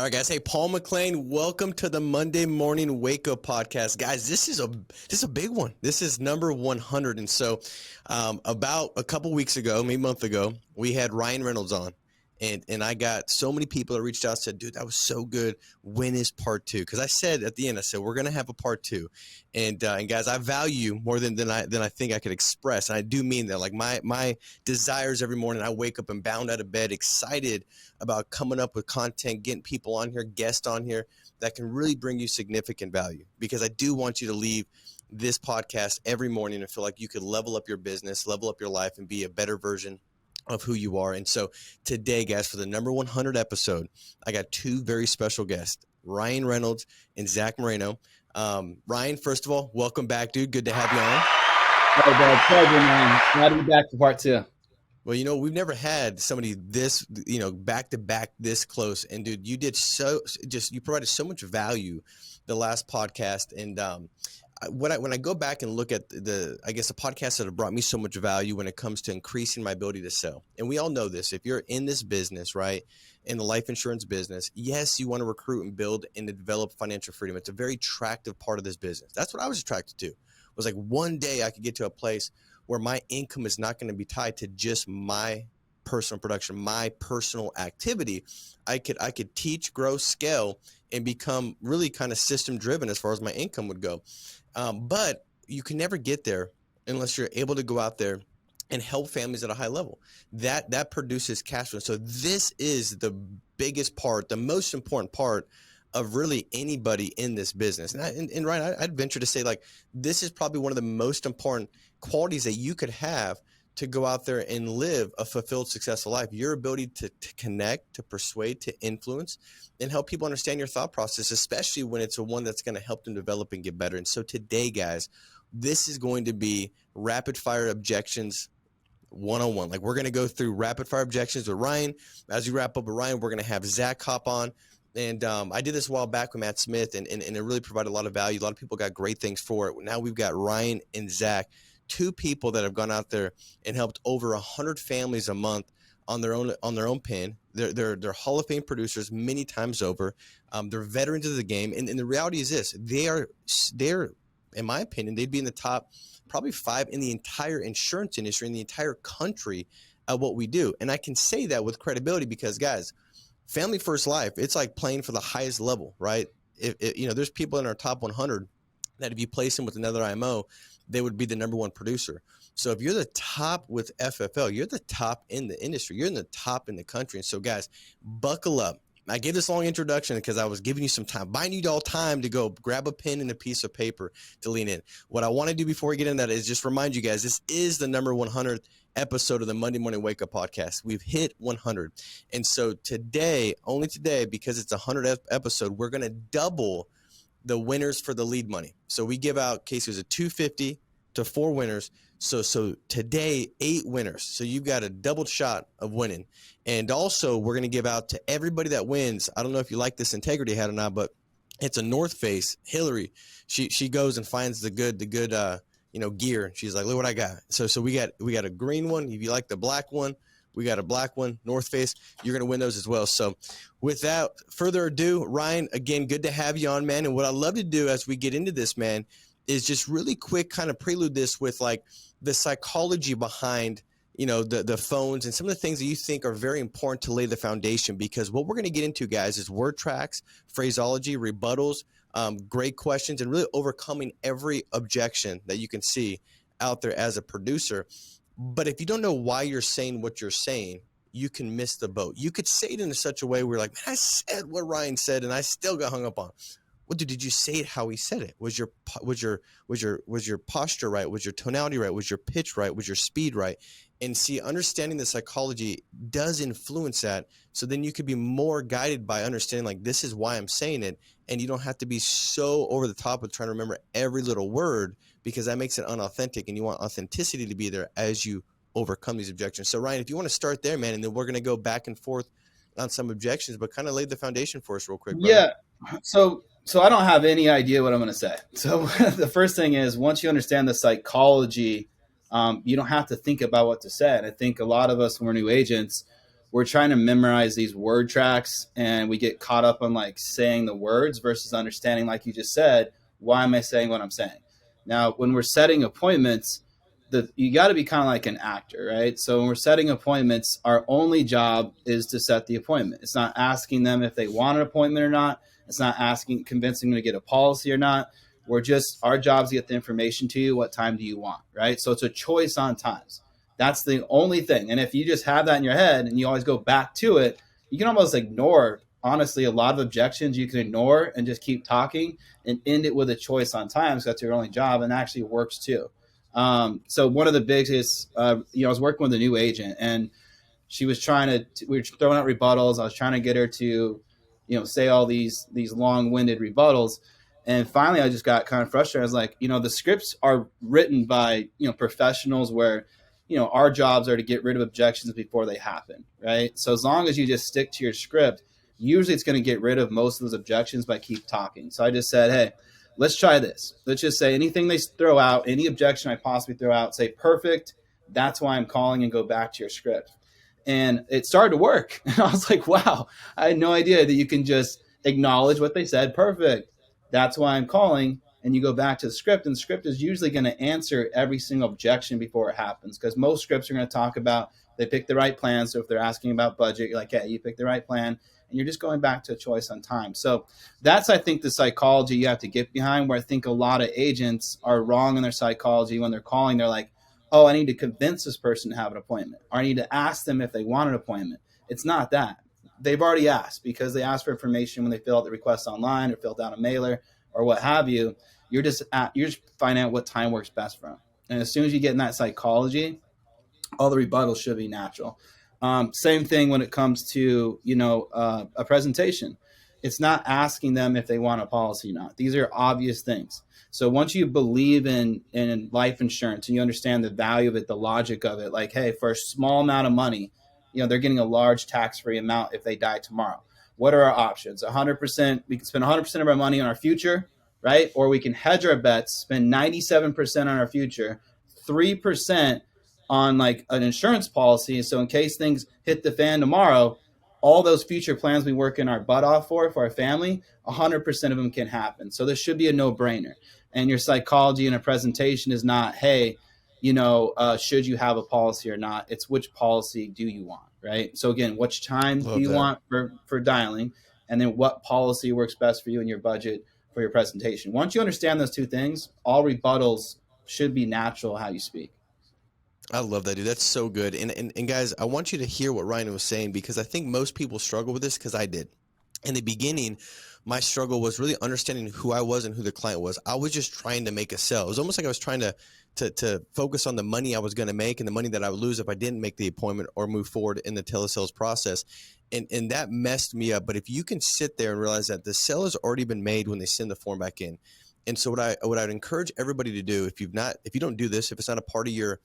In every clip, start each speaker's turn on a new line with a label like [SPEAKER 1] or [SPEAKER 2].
[SPEAKER 1] right, guys. Hey, Paul McLean, welcome to the Monday Morning Wake Up Podcast. Guys, this is a big one. This is number 100. And so about a couple weeks ago, maybe a month ago, we had Ryan Reynolds on. And I got so many people that reached out and said, dude, that was so good. When is part two? Because I said at the end, I said, we're going to have a part two. And guys, I value you more than I think I could express. And I do mean that. Like my desires every morning, I wake up and bound out of bed, excited about coming up with content, getting people on here, guests on here that can really bring you significant value. Because I do want you to leave this podcast every morning and feel like you could level up your business, level up your life, and be a better version of who you are. And so today, guys, for the number 100 episode, I got two very special guests, Ryan Reynolds and Zach Moreno. Ryan, first of all, welcome back, dude. Good to have you on.
[SPEAKER 2] Oh, God, pleasure, man. Glad to be back for part two.
[SPEAKER 1] Well, we've never had somebody this, back to back this close. And dude, you did you provided so much value the last podcast. And when I go back and look at the podcasts that have brought me so much value when it comes to increasing my ability to sell. And we all know this, if you're in this business, right, in the life insurance business, yes, you want to recruit and build and develop financial freedom. It's a very attractive part of this business. That's what I was attracted to. It was like one day I could get to a place where my income is not going to be tied to just my personal production, my personal activity. I could teach, grow, scale, and become really kind of system driven as far as my income would go. But you can never get there unless you're able to go out there and help families at a high level. That produces cash flow. So this is the biggest part, the most important part of really anybody in this business. And Ryan, I'd venture to say, like, this is probably one of the most important qualities that you could have to go out there and live a fulfilled, successful life. Your ability to connect, to persuade, to influence, and help people understand your thought process, especially when it's one that's going to help them develop and get better. And so today, guys, this is going to be rapid fire objections 101. Like, we're going to go through rapid fire objections with Ryan. As we wrap up with Ryan, we're going to have Zach hop on. And I did this a while back with Matt Smith, and it really provided a lot of value. A lot of people got great things for it. Now we've got Ryan and Zach, two people that have gone out there and helped over 100 families a month on their own pen. They're Hall of Fame producers many times over. They're veterans of the game, and the reality is this: they're in my opinion, they'd be in the top probably 5 in the entire insurance industry in the entire country at what we do. And I can say that with credibility because, guys, Family First Life, it's like playing for the highest level, right? There's people in our top 100 that if you place them with another IMO, they would be the number one producer. So if you're the top with FFL, you're the top in the industry. You're in the top in the country. And so, guys, buckle up. I gave this long introduction because I was giving you some time, buying you all time to go grab a pen and a piece of paper to lean in. What I want to do before we get into that is just remind you guys, this is the number 100th episode of the Monday Morning Wake Up Podcast. We've hit 100. And so today, only today, because it's a 100th episode, we're going to double the winners for the lead money. So we give out cases of $250 to 4 winners. So today, 8 winners. So you've got a double shot of winning. And also we're going to give out to everybody that wins. I don't know if you like this integrity hat or not, but it's a North Face. Hillary, she goes and finds the good gear. She's like, look what I got. So we got a green one. If you like the black one, we got a black one, North Face. You're going to win those as well. So without further ado, Ryan, again, good to have you on, man. And what I love to do as we get into this, man, is just really quick kind of prelude this with like the psychology behind, the phones and some of the things that you think are very important to lay the foundation. Because what we're going to get into, guys, is word tracks, phraseology, rebuttals, great questions, and really overcoming every objection that you can see out there as a producer. But if you don't know why you're saying what you're saying, you can miss the boat. You could say it in such a way where like, man, I said what Ryan said and I still got hung up on. Well, dude, did you say it how he said it? Was your posture right? Was your tonality right? Was your pitch right? Was your speed right? And see, understanding the psychology does influence that. So then you could be more guided by understanding, like, this is why I'm saying it. And you don't have to be so over the top with trying to remember every little word, because that makes it unauthentic. And you want authenticity to be there as you overcome these objections. So Ryan, if you want to start there, man, and then we're going to go back and forth on some objections, but kind of lay the foundation for us real quick, brother.
[SPEAKER 2] Yeah. So I don't have any idea what I'm going to say. So the first thing is, once you understand the psychology, you don't have to think about what to say. And I think a lot of us, when we're new agents, we're trying to memorize these word tracks, and we get caught up on like saying the words versus understanding, like you just said, why am I saying what I'm saying? Now, when we're setting appointments, you got to be kind of like an actor, right? So when we're setting appointments, our only job is to set the appointment. It's not asking them if they want an appointment or not. It's not convincing them to get a policy or not. Our job is to get the information to you. What time do you want, right? So it's a choice on times. That's the only thing. And if you just have that in your head and you always go back to it, you can almost ignore, honestly, a lot of objections you can ignore and just keep talking and end it with a choice on times. That's your only job, and actually works too. So one of the biggest, I was working with a new agent, and she was we were throwing out rebuttals. I was trying to get her to, say all these long-winded rebuttals. And finally, I just got kind of frustrated. I was like, the scripts are written by, professionals where, our jobs are to get rid of objections before they happen, right? So as long as you just stick to your script, usually it's going to get rid of most of those objections by keep talking. So I just said, hey, let's try this. Let's just say anything they throw out, any objection I possibly throw out, say perfect. That's why I'm calling, and go back to your script. And it started to work. And I was like, wow, I had no idea that you can just acknowledge what they said. Perfect. That's why I'm calling. And you go back to the script, and the script is usually going to answer every single objection before it happens, because most scripts are going to talk about they pick the right plan. So if they're asking about budget, you're like, yeah, you picked the right plan, and you're just going back to a choice on time. So that's, I think, the psychology you have to get behind, where I think a lot of agents are wrong in their psychology. When they're calling, they're like, oh, I need to convince this person to have an appointment, or I need to ask them if they want an appointment. It's not that. They've already asked, because they asked for information when they filled out the request online or filled out a mailer or what have you. You're just finding out what time works best for them. And as soon as you get in that psychology, all the rebuttals should be natural. Same thing when it comes to, a presentation. It's not asking them if they want a policy or not. These are obvious things. So once you believe in life insurance and you understand the value of it, the logic of it, like, hey, for a small amount of money, they're getting a large tax-free amount if they die tomorrow. What are our options? 100%. We can spend 100% of our money on our future, right? Or we can hedge our bets, spend 97% on our future, 3% on like an insurance policy. So in case things hit the fan tomorrow, all those future plans we work in our butt off for our family, 100% of them can happen. So this should be a no-brainer. And your psychology in a presentation is not, hey, should you have a policy or not? It's which policy do you want, right? So again, which time do you want for dialing? And then what policy works best for you and your budget for your presentation. Once you understand those two things, all rebuttals should be natural how you speak.
[SPEAKER 1] I love that, dude. That's so good. And guys, I want you to hear what Ryan was saying, because I think most people struggle with this, because I did. In the beginning, my struggle was really understanding who I was and who the client was. I was just trying to make a sale. It was almost like I was trying to focus on the money I was going to make and the money that I would lose if I didn't make the appointment or move forward in the telesales process. And that messed me up. But if you can sit there and realize that the sale has already been made when they send the form back in. And so what I'd encourage everybody to do, if you don't do this, if it's not a part of your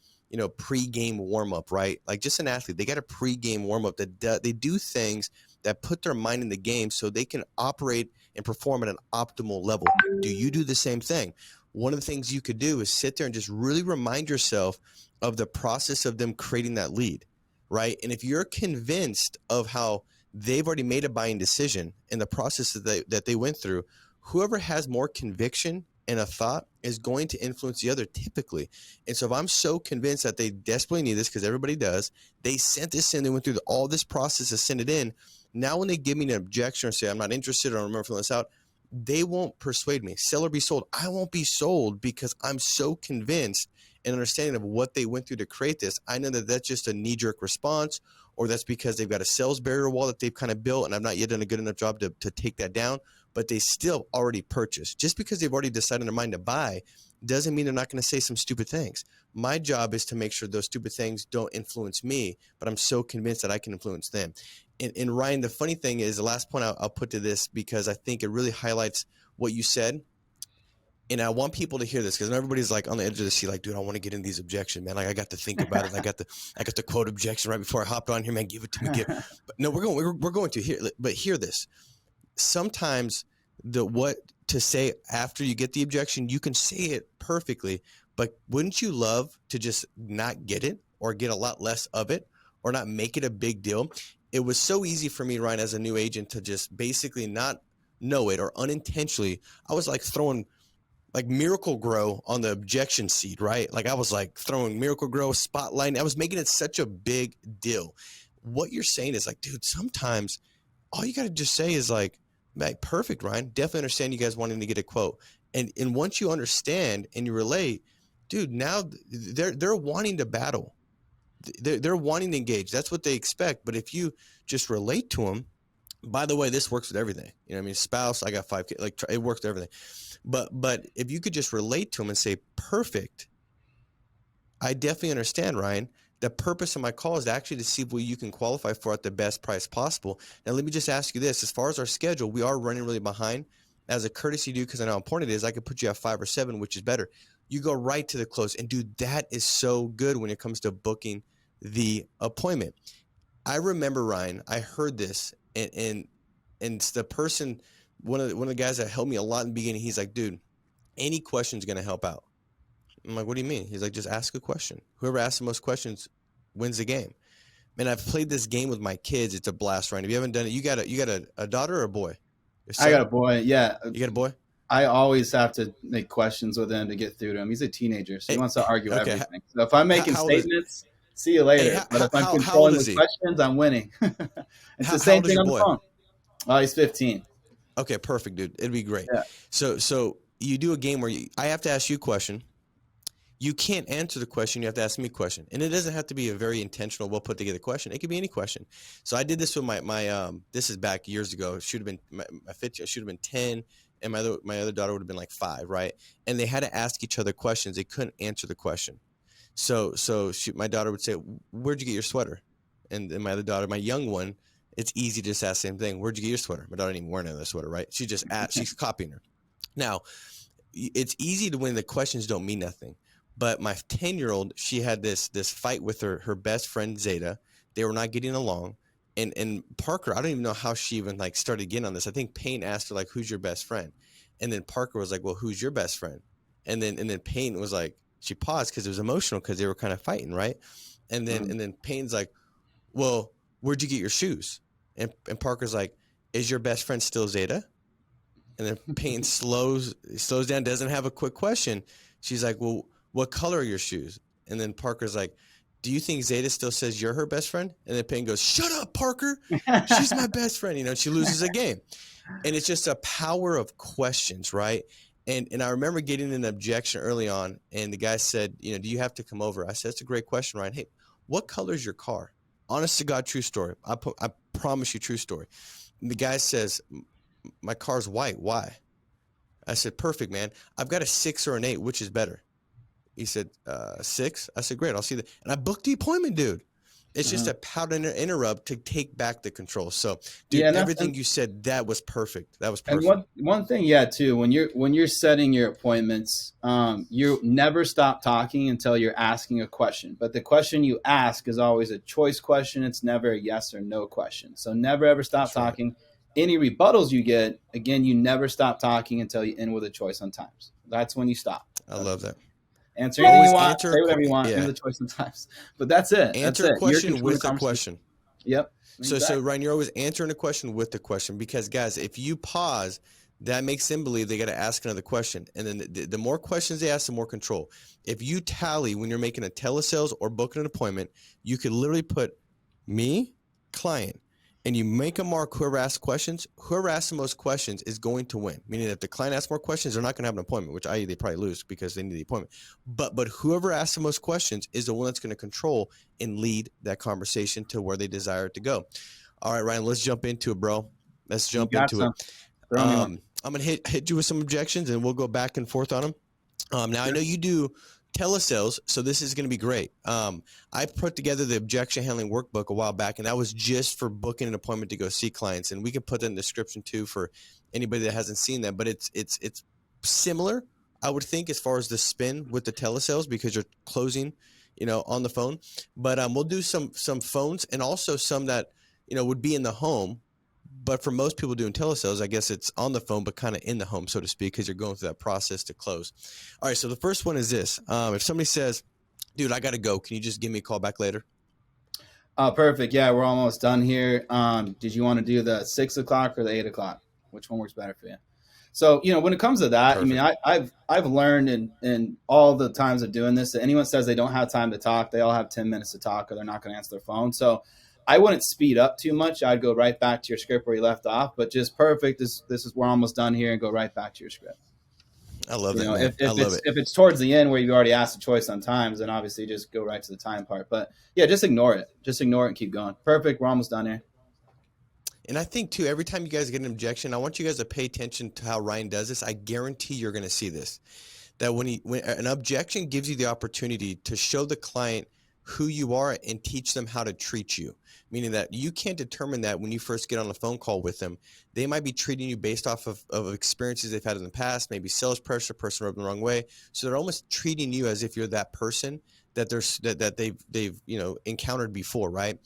[SPEAKER 1] pre-game warm-up, right? Like just an athlete, they got a pre-game warm-up that they do things that put their mind in the game so they can operate and perform at an optimal level. Do you do the same thing? One of the things you could do is sit there and just really remind yourself of the process of them creating that lead, right? And if you're convinced of how they've already made a buying decision in the process that they went through, whoever has more conviction and a thought is going to influence the other typically. And so if I'm so convinced that they desperately need this, because everybody does, they sent this in, they went through all this process to send it in. Now when they give me an objection or say I'm not interested or I remember filling this out, they won't persuade me. Sell or be sold. I won't be sold because I'm so convinced and understanding of what they went through to create this. I know that that's just a knee-jerk response, or that's because they've got a sales barrier wall that they've kind of built and I've not yet done a good enough job to take that down, but they still already purchased. Just because they've already decided in their mind to buy doesn't mean they're not going to say some stupid things. My job is to make sure those stupid things don't influence me, but I'm so convinced that I can influence them. And Ryan, the funny thing is, the last point I'll put to this, because I think it really highlights what you said. And I want people to hear this, because everybody's like on the edge of the seat, like, dude, I want to get in these objections, man. Like I got to think about it. I got the quote objection right before I hopped on here, man. Give it to me. But no, we're going to hear, but hear this. Sometimes what to say after you get the objection, you can say it perfectly, but wouldn't you love to just not get it or get a lot less of it? or not make it a big deal. It was so easy for me, Ryan, as a new agent to just basically not know it, or unintentionally, I was like throwing like Miracle Grow on the objection seed, right? Like I was like throwing Miracle Grow, spotlight. I was making it such a big deal. What you're saying is like, dude, sometimes all you got to just say is like, perfect, Ryan. Definitely understand you guys wanting to get a quote. And once you understand and you relate, dude, now they're wanting to battle. They're wanting to engage. That's what they expect. But if you just relate to them, by the way, this works with everything. You know what I mean? Spouse, I got 5 kids. Like, it works with everything. But if you could just relate to them and say, perfect, I definitely understand, Ryan. The purpose of my call is actually to see what you can qualify for at the best price possible. Now, let me just ask you this. As far as our schedule, we are running really behind. As a courtesy due, because I know how important it is, I could put you at 5 or 7, which is better. You go right to the close. And, dude, that is so good when it comes to booking the appointment. I remember, Ryan, I heard this, and it's the person, one of the guys that helped me a lot in the beginning, he's like, dude, any question's going to help out. I'm like, what do you mean? He's like, just ask a question. Whoever asks the most questions wins the game. Man, I've played this game with my kids. It's a blast, Ryan. If you haven't done it, you got a daughter or a boy?
[SPEAKER 2] I got a boy. Yeah.
[SPEAKER 1] You got a boy?
[SPEAKER 2] I always have to make questions with him to get through to him. He's a teenager, so he wants to argue everything. So if I'm making statements, see you later. But if I'm controlling the questions, I'm winning. It's the same thing on the phone. Oh, he's 15.
[SPEAKER 1] Okay, perfect, dude. It'd be great.
[SPEAKER 2] Yeah.
[SPEAKER 1] So you do a game where I have to ask you a question. You can't answer the question. You have to ask me a question. And it doesn't have to be a very intentional, well put together question. It could be any question. So I did this with my this is back years ago. It should have been my fit should have been 10, and my other daughter would have been like 5, right? And they had to ask each other questions. They couldn't answer the question. So my daughter would say, "Where'd you get your sweater?" And then my other daughter, my young one, it's easy to just ask the same thing. "Where'd you get your sweater?" My daughter didn't even wear another sweater, right? She just asked, she's copying her. Now, it's easy to when the questions don't mean nothing. But my 10-year-old, she had this fight with her best friend, Zeta. They were not getting along. And Parker, I don't even know how she even like started getting on this. I think Payne asked her like, "Who's your best friend?" And then Parker was like, "Well, who's your best friend?" And then Payne was like, she paused because it was emotional because they were kind of fighting, right? And then Payne's like, "Well, where'd you get your shoes?" And Parker's like, "Is your best friend still Zeta?" And then Payne slows down, doesn't have a quick question. She's like, "Well, what color are your shoes?" And then Parker's like, "Do you think Zeta still says you're her best friend?" And then Payne goes, "Shut up, Parker. She's my best friend." You know, she loses a game. And it's just a power of questions, right? And I remember getting an objection early on, and the guy said, "Do you have to come over?" I said, "That's a great question, Ryan. Hey, what color is your car?" Honest to God, true story. I promise you, true story. And the guy says, "My car's white. Why?" I said, "Perfect, man. I've got a 6 or an 8. Which is better?" He said, 6. I said, "Great, I'll see that." And I booked the appointment, dude. It's just a power to interrupt to take back the control. So, dude, everything you said, that was perfect. That was perfect.
[SPEAKER 2] And one thing, too, when you're setting your appointments, you never stop talking until you're asking a question. But the question you ask is always a choice question. It's never a yes or no question. So never ever stop talking. Right. Any rebuttals you get, again, you never stop talking until you end with a choice sometimes. That's when you stop.
[SPEAKER 1] I love that.
[SPEAKER 2] Answer anything you want, say whatever you want, in the choice sometimes. But that's it.
[SPEAKER 1] Answer a question with a question.
[SPEAKER 2] Yep.
[SPEAKER 1] Exactly. So Ryan, you're always answering a question with the question, because guys, if you pause, that makes them believe they got to ask another question. And then the more questions they ask, the more control. If you tally when you're making a telesales or booking an appointment, you could literally put me, client, and you make a mark whoever asks questions. Whoever asks the most questions is going to win. Meaning if the client asks more questions, they're not going to have an appointment, which they probably lose because they need the appointment. But whoever asks the most questions is the one that's going to control and lead that conversation to where they desire it to go. All right, Ryan, let's jump into it, bro. Let's jump into it. I'm going to hit you with some objections, and we'll go back and forth on them. Now, I know you do telesales, so this is going to be great. I put together the objection handling workbook a while back, and that was just for booking an appointment to go see clients. And we can put that in the description too for anybody that hasn't seen that. But it's similar, I would think, as far as the spin with the telesales, because you're closing, on the phone. But we'll do some phones, and also some that would be in the home. But for most people doing telesales, I guess it's on the phone, but kind of in the home, so to speak, because you're going through that process to close. All right, so the first one is this. If somebody says, "Dude, I got to go. Can you just give me a call back later?"
[SPEAKER 2] Oh, perfect. Yeah, we're almost done here. Did you want to do the 6 o'clock or the 8 o'clock? Which one works better for you? So, when it comes to that, I mean,
[SPEAKER 1] Perfect.
[SPEAKER 2] I've learned in all the times of doing this that anyone says they don't have time to talk, they all have 10 minutes to talk, or they're not going to answer their phone. So, I wouldn't speed up too much. I'd go right back to your script where you left off. But just perfect. This is we're almost done here, and go right back to your script.
[SPEAKER 1] I love that, man. I
[SPEAKER 2] If
[SPEAKER 1] love it.
[SPEAKER 2] it's towards the end where you've already asked the choice on times, then obviously just go right to the time part. But yeah, just ignore it. Just ignore it and keep going. Perfect. We're almost done here.
[SPEAKER 1] And I think too, every time you guys get an objection, I want you guys to pay attention to how Ryan does this. I guarantee you're going to see this. That when an objection gives you the opportunity to show the client who you are and teach them how to treat you, meaning that you can't determine that when you first get on a phone call with them. They might be treating you based off of experiences they've had in the past, maybe sales pressure, person rubbed the wrong way. So they're almost treating you as if you're that person that they've encountered before, right?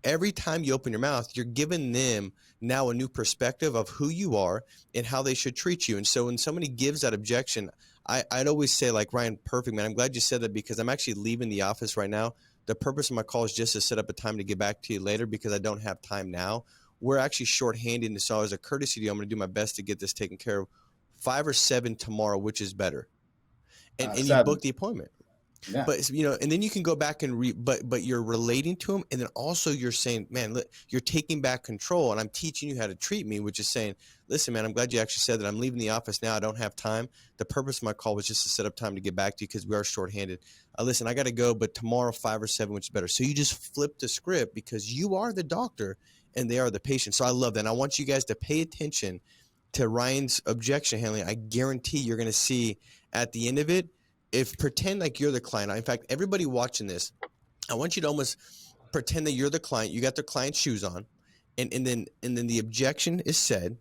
[SPEAKER 1] Every time you open your mouth, you're giving them now a new perspective of who you are and how they should treat you. And so when somebody gives that objection, I'd always say, like, Ryan, perfect, man. I'm glad you said that because I'm actually leaving the office right now. The purpose of my call is just to set up a time to get back to you later because I don't have time now. We're actually shorthanded. And so as a courtesy to you, I'm going to do my best to get this taken care of. 5 or 7 tomorrow, which is better. And you
[SPEAKER 2] 7.
[SPEAKER 1] book the appointment.
[SPEAKER 2] Yeah.
[SPEAKER 1] But and then you can go back and but you're relating to them, and then also you're saying, man, look, you're taking back control, and I'm teaching you how to treat me, which is saying, listen, man, I'm glad you actually said that. I'm leaving the office now. I don't have time. The purpose of my call was just to set up time to get back to you because we are shorthanded. Listen, I got to go, but tomorrow 5 or 7, which is better. So you just flip the script because you are the doctor and they are the patient. So I love that. And I want you guys to pay attention to Ryan's objection handling. I guarantee you're going to see at the end of it. If pretend like you're the client. In fact, everybody watching this, I want you to almost pretend that you're the client. You got the client's shoes on, and then the objection is said.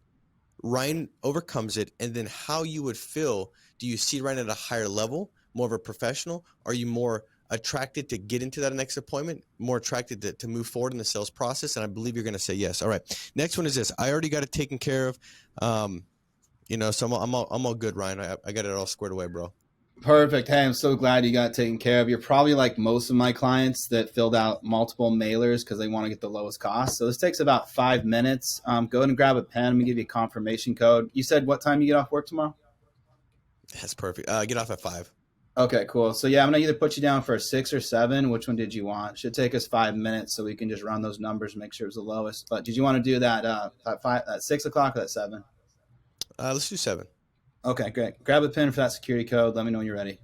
[SPEAKER 1] Ryan overcomes it, and then how you would feel. Do you see Ryan at a higher level, more of a professional? Are you more attracted to get into that next appointment, more attracted to move forward in the sales process? And I believe you're going to say yes. All right. Next one is this. I already got it taken care of. So I'm all good, Ryan. I got it all squared away, bro.
[SPEAKER 2] Perfect. Hey, I'm so glad you got taken care of. You're probably like most of my clients that filled out multiple mailers because they want to get the lowest cost. So this takes about 5 minutes. Go ahead and grab a pen. Let me give you a confirmation code. You said what time you get off work tomorrow?
[SPEAKER 1] That's perfect. Get off at 5.
[SPEAKER 2] Okay, cool. So yeah, I'm gonna either put you down for a 6 or 7. Which one did you want? Should take us 5 minutes so we can just run those numbers and make sure it was the lowest. But did you want to do that at 6 o'clock or at 7?
[SPEAKER 1] Let's do 7.
[SPEAKER 2] Okay, great. Grab a pen for that security code. Let me know when you're ready.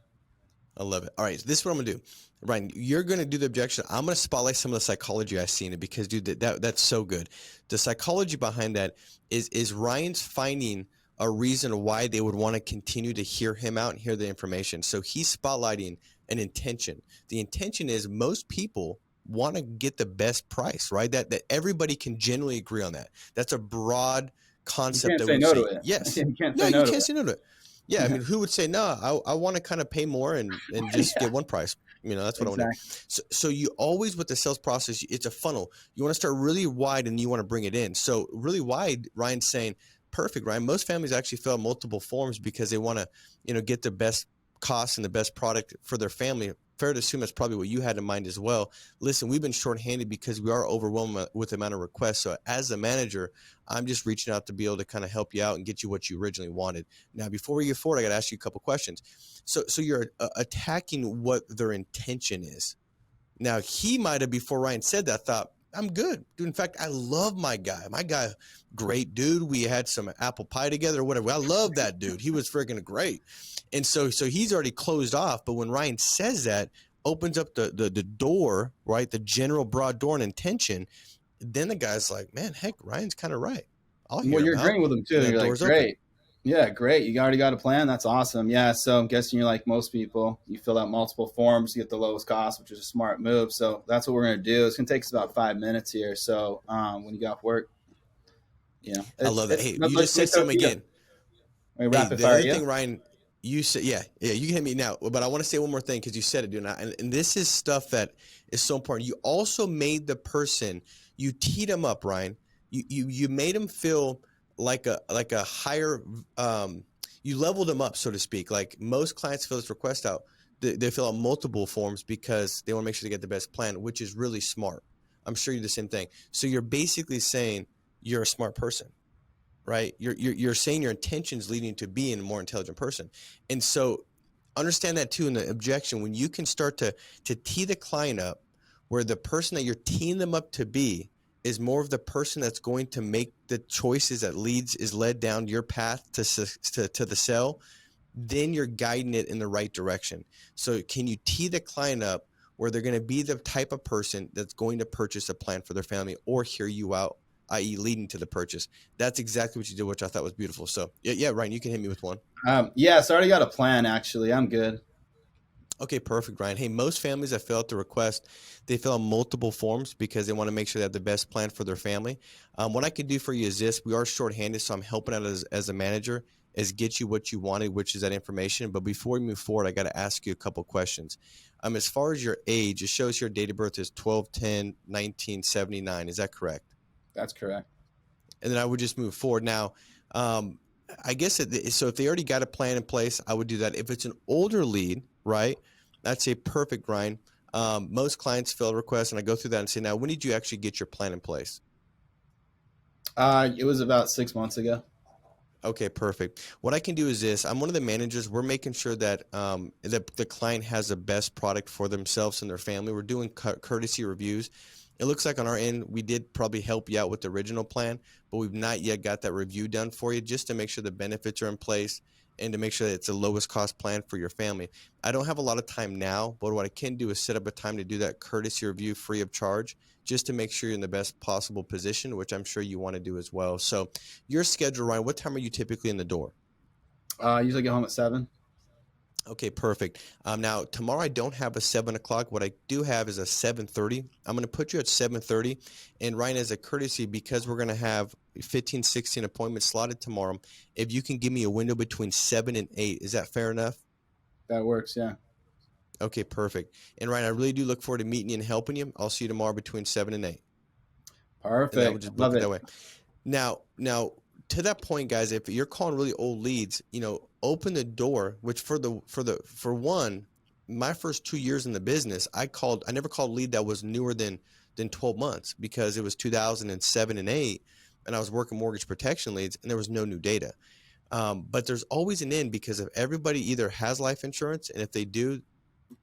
[SPEAKER 1] I love it. All right, so this is what I'm gonna do. Ryan, you're gonna do the objection. I'm gonna spotlight some of the psychology I see in it because, dude, that's so good. The psychology behind that is Ryan's finding a reason why they would want to continue to hear him out and hear the information. So he's spotlighting an intention. The intention is most people want to get the best price, right? That everybody can generally agree on that. That's a broad concept that we
[SPEAKER 2] no
[SPEAKER 1] say
[SPEAKER 2] to it.
[SPEAKER 1] yes.
[SPEAKER 2] You can't
[SPEAKER 1] No,
[SPEAKER 2] say
[SPEAKER 1] you
[SPEAKER 2] no to
[SPEAKER 1] can't
[SPEAKER 2] it.
[SPEAKER 1] say no to it. Yeah, I mean, who would say no? I want to kind of pay more and just
[SPEAKER 2] Yeah,
[SPEAKER 1] get one price. That's what I want to do.
[SPEAKER 2] exactly.
[SPEAKER 1] So you always, with the sales process, it's a funnel. You want to start really wide and you want to bring it in. So really wide, Ryan's saying, perfect, Ryan. Most families actually fill out multiple forms because they want to, get the best cost and the best product for their family. Fair to assume that's probably what you had in mind as well. Listen, we've been shorthanded because we are overwhelmed with the amount of requests. So as a manager, I'm just reaching out to be able to kind of help you out and get you what you originally wanted. Now, before we get forward, I got to ask you a couple questions. So you're attacking what their intention is. Now, he might have, before Ryan said that, thought, I'm good. Dude, in fact, I love my guy. My guy, great dude. We had some apple pie together or whatever. I love that dude. He was freaking great. And so he's already closed off. But when Ryan says that, opens up the door, right, the general broad door and intention, then the guy's like, man, heck, Ryan's kind of right. I'll hear
[SPEAKER 2] Well,
[SPEAKER 1] him
[SPEAKER 2] you're
[SPEAKER 1] out.
[SPEAKER 2] agreeing with them too.
[SPEAKER 1] And that
[SPEAKER 2] You're like,
[SPEAKER 1] door's open.
[SPEAKER 2] great. Yeah, great. You already got a plan. That's awesome. Yeah. So I'm guessing you're like most people. You fill out multiple forms, you get the lowest cost, which is a smart move. So that's what we're going to do. It's going to take us about 5 minutes here. So when you get off work,
[SPEAKER 1] I love that. Hey, you
[SPEAKER 2] let
[SPEAKER 1] just
[SPEAKER 2] me
[SPEAKER 1] said
[SPEAKER 2] throw it
[SPEAKER 1] something
[SPEAKER 2] to you.
[SPEAKER 1] again.
[SPEAKER 2] Let me
[SPEAKER 1] Hey,
[SPEAKER 2] rapid
[SPEAKER 1] the
[SPEAKER 2] fire
[SPEAKER 1] other
[SPEAKER 2] you.
[SPEAKER 1] thing, Ryan, you said, yeah, you can hit me now, but I want to say one more thing because you said it, dude. And this is stuff that is so important. You also made the person, you teed him up, Ryan. You made him feel like a higher, you leveled him up, so to speak. Like most clients fill this request out, they fill out multiple forms because they want to make sure they get the best plan, which is really smart. I'm sure you do the same thing. So you're basically saying you're a smart person, right? You're saying your intentions leading to being a more intelligent person. And so understand that too in the objection, when you can start to tee the client up where the person that you're teeing them up to be is more of the person that's going to make the choices that is led down your path to the sale, then you're guiding it in the right direction. So can you tee the client up where they're going to be the type of person that's going to purchase a plan for their family or hear you out, i.e. leading to the purchase? That's exactly what you did, which I thought was beautiful. So yeah, Ryan, you can hit me with one.
[SPEAKER 2] Yeah, so I already got a plan, actually. I'm good.
[SPEAKER 1] Okay, perfect, Ryan. Hey, most families that fill out the request, they fill out multiple forms because they want to make sure they have the best plan for their family. What I can do for you is this. We are shorthanded, so I'm helping out as a manager, is get you what you wanted, which is that information. But before we move forward, I got to ask you a couple questions. As far as your age, it shows your date of birth is 12/10/1979. Is that correct?
[SPEAKER 2] That's correct.
[SPEAKER 1] And then I would just move forward. Now, I guess so if they already got a plan in place, I would do that. If it's an older lead, right, that's a perfect, Ryan. Most clients fill a request, and I go through that and say, now, when did you actually get your plan in place?
[SPEAKER 2] It was about 6 months ago.
[SPEAKER 1] Okay, perfect. What I can do is this. I'm one of the managers. We're making sure that the client has the best product for themselves and their family. We're doing courtesy reviews. It looks like on our end, we did probably help you out with the original plan, but we've not yet got that review done for you just to make sure the benefits are in place and to make sure that it's the lowest cost plan for your family. I don't have a lot of time now, but what I can do is set up a time to do that courtesy review free of charge just to make sure you're in the best possible position, which I'm sure you want to do as well. So your schedule, Ryan, what time are you typically in the door?
[SPEAKER 2] I usually get home at 7.
[SPEAKER 1] Okay, perfect. Now, tomorrow I don't have a 7 o'clock. What I do have is a 7:30. I'm going to put you at 7:30. And Ryan, as a courtesy, because we're going to have 15, 16 appointments slotted tomorrow, if you can give me a window between 7 and 8, is that fair enough?
[SPEAKER 2] That works, yeah.
[SPEAKER 1] Okay, perfect. And Ryan, I really do look forward to meeting you and helping you. I'll see you tomorrow between 7 and 8. And I would
[SPEAKER 2] Perfect.
[SPEAKER 1] just book
[SPEAKER 2] Love
[SPEAKER 1] it
[SPEAKER 2] it.
[SPEAKER 1] that way. Now, to that point, guys, if you're calling really old leads, open the door. Which for one, my first 2 years in the business, I never called a lead that was newer than 12 months because it was 2007 and 8, and I was working mortgage protection leads, and there was no new data. But there's always an end because if everybody either has life insurance, and if they do,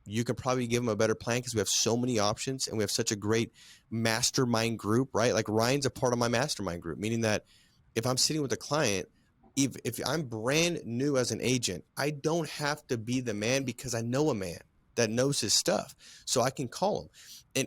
[SPEAKER 1] you can probably give them a better plan because we have so many options and we have such a great mastermind group, right? Like Ryan's a part of my mastermind group, meaning that if I'm sitting with a client, if I'm brand new as an agent, I don't have to be the man because I know a man that knows his stuff. So I can call him.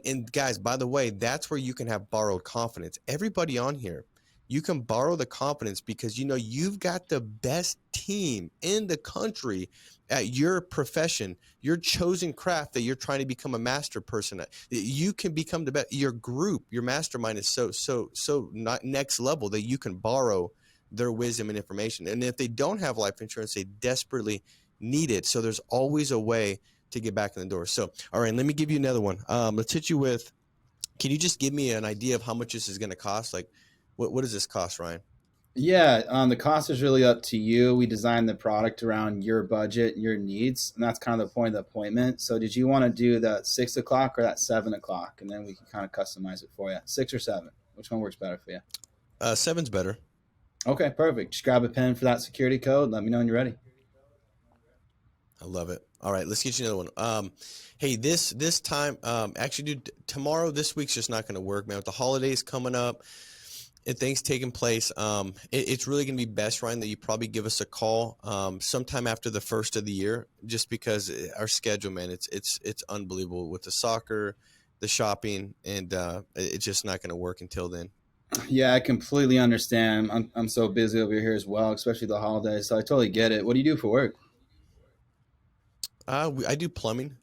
[SPEAKER 1] And guys, by the way, that's where you can have borrowed confidence. Everybody on here, you can borrow the confidence because you've got the best team in the country at your profession, your chosen craft that you're trying to become a master person at. You can become the best. Your group, your mastermind is so not next level that you can borrow their wisdom and information. And if they don't have life insurance, they desperately need it. So there's always a way to get back in the door. So, all right, let me give you another one. Let's hit you with, can you just give me an idea of how much this is going to cost? Like, what does this cost, Ryan?
[SPEAKER 2] Yeah, the cost is really up to you. We designed the product around your budget, your needs, and that's kind of the point of the appointment. So did you want to do that 6 o'clock or that 7 o'clock? And then we can kind of customize it for you. 6 or 7? Which one works better for you?
[SPEAKER 1] 7's better.
[SPEAKER 2] Okay, perfect. Just grab a pen for that security code. Let me know when you're ready.
[SPEAKER 1] I love it. All right, let's get you another one. Hey, this time, actually, dude, tomorrow, this week's just not going to work, man. With the holidays coming up and things taking place, it's really going to be best, Ryan, that you probably give us a call sometime after the first of the year, just because our schedule, man, it's unbelievable with the soccer, the shopping, and it's just not going to work until then.
[SPEAKER 2] Yeah, I completely understand. I'm so busy over here as well, especially the holidays. So I totally get it. What do you do for work?
[SPEAKER 1] I do plumbing.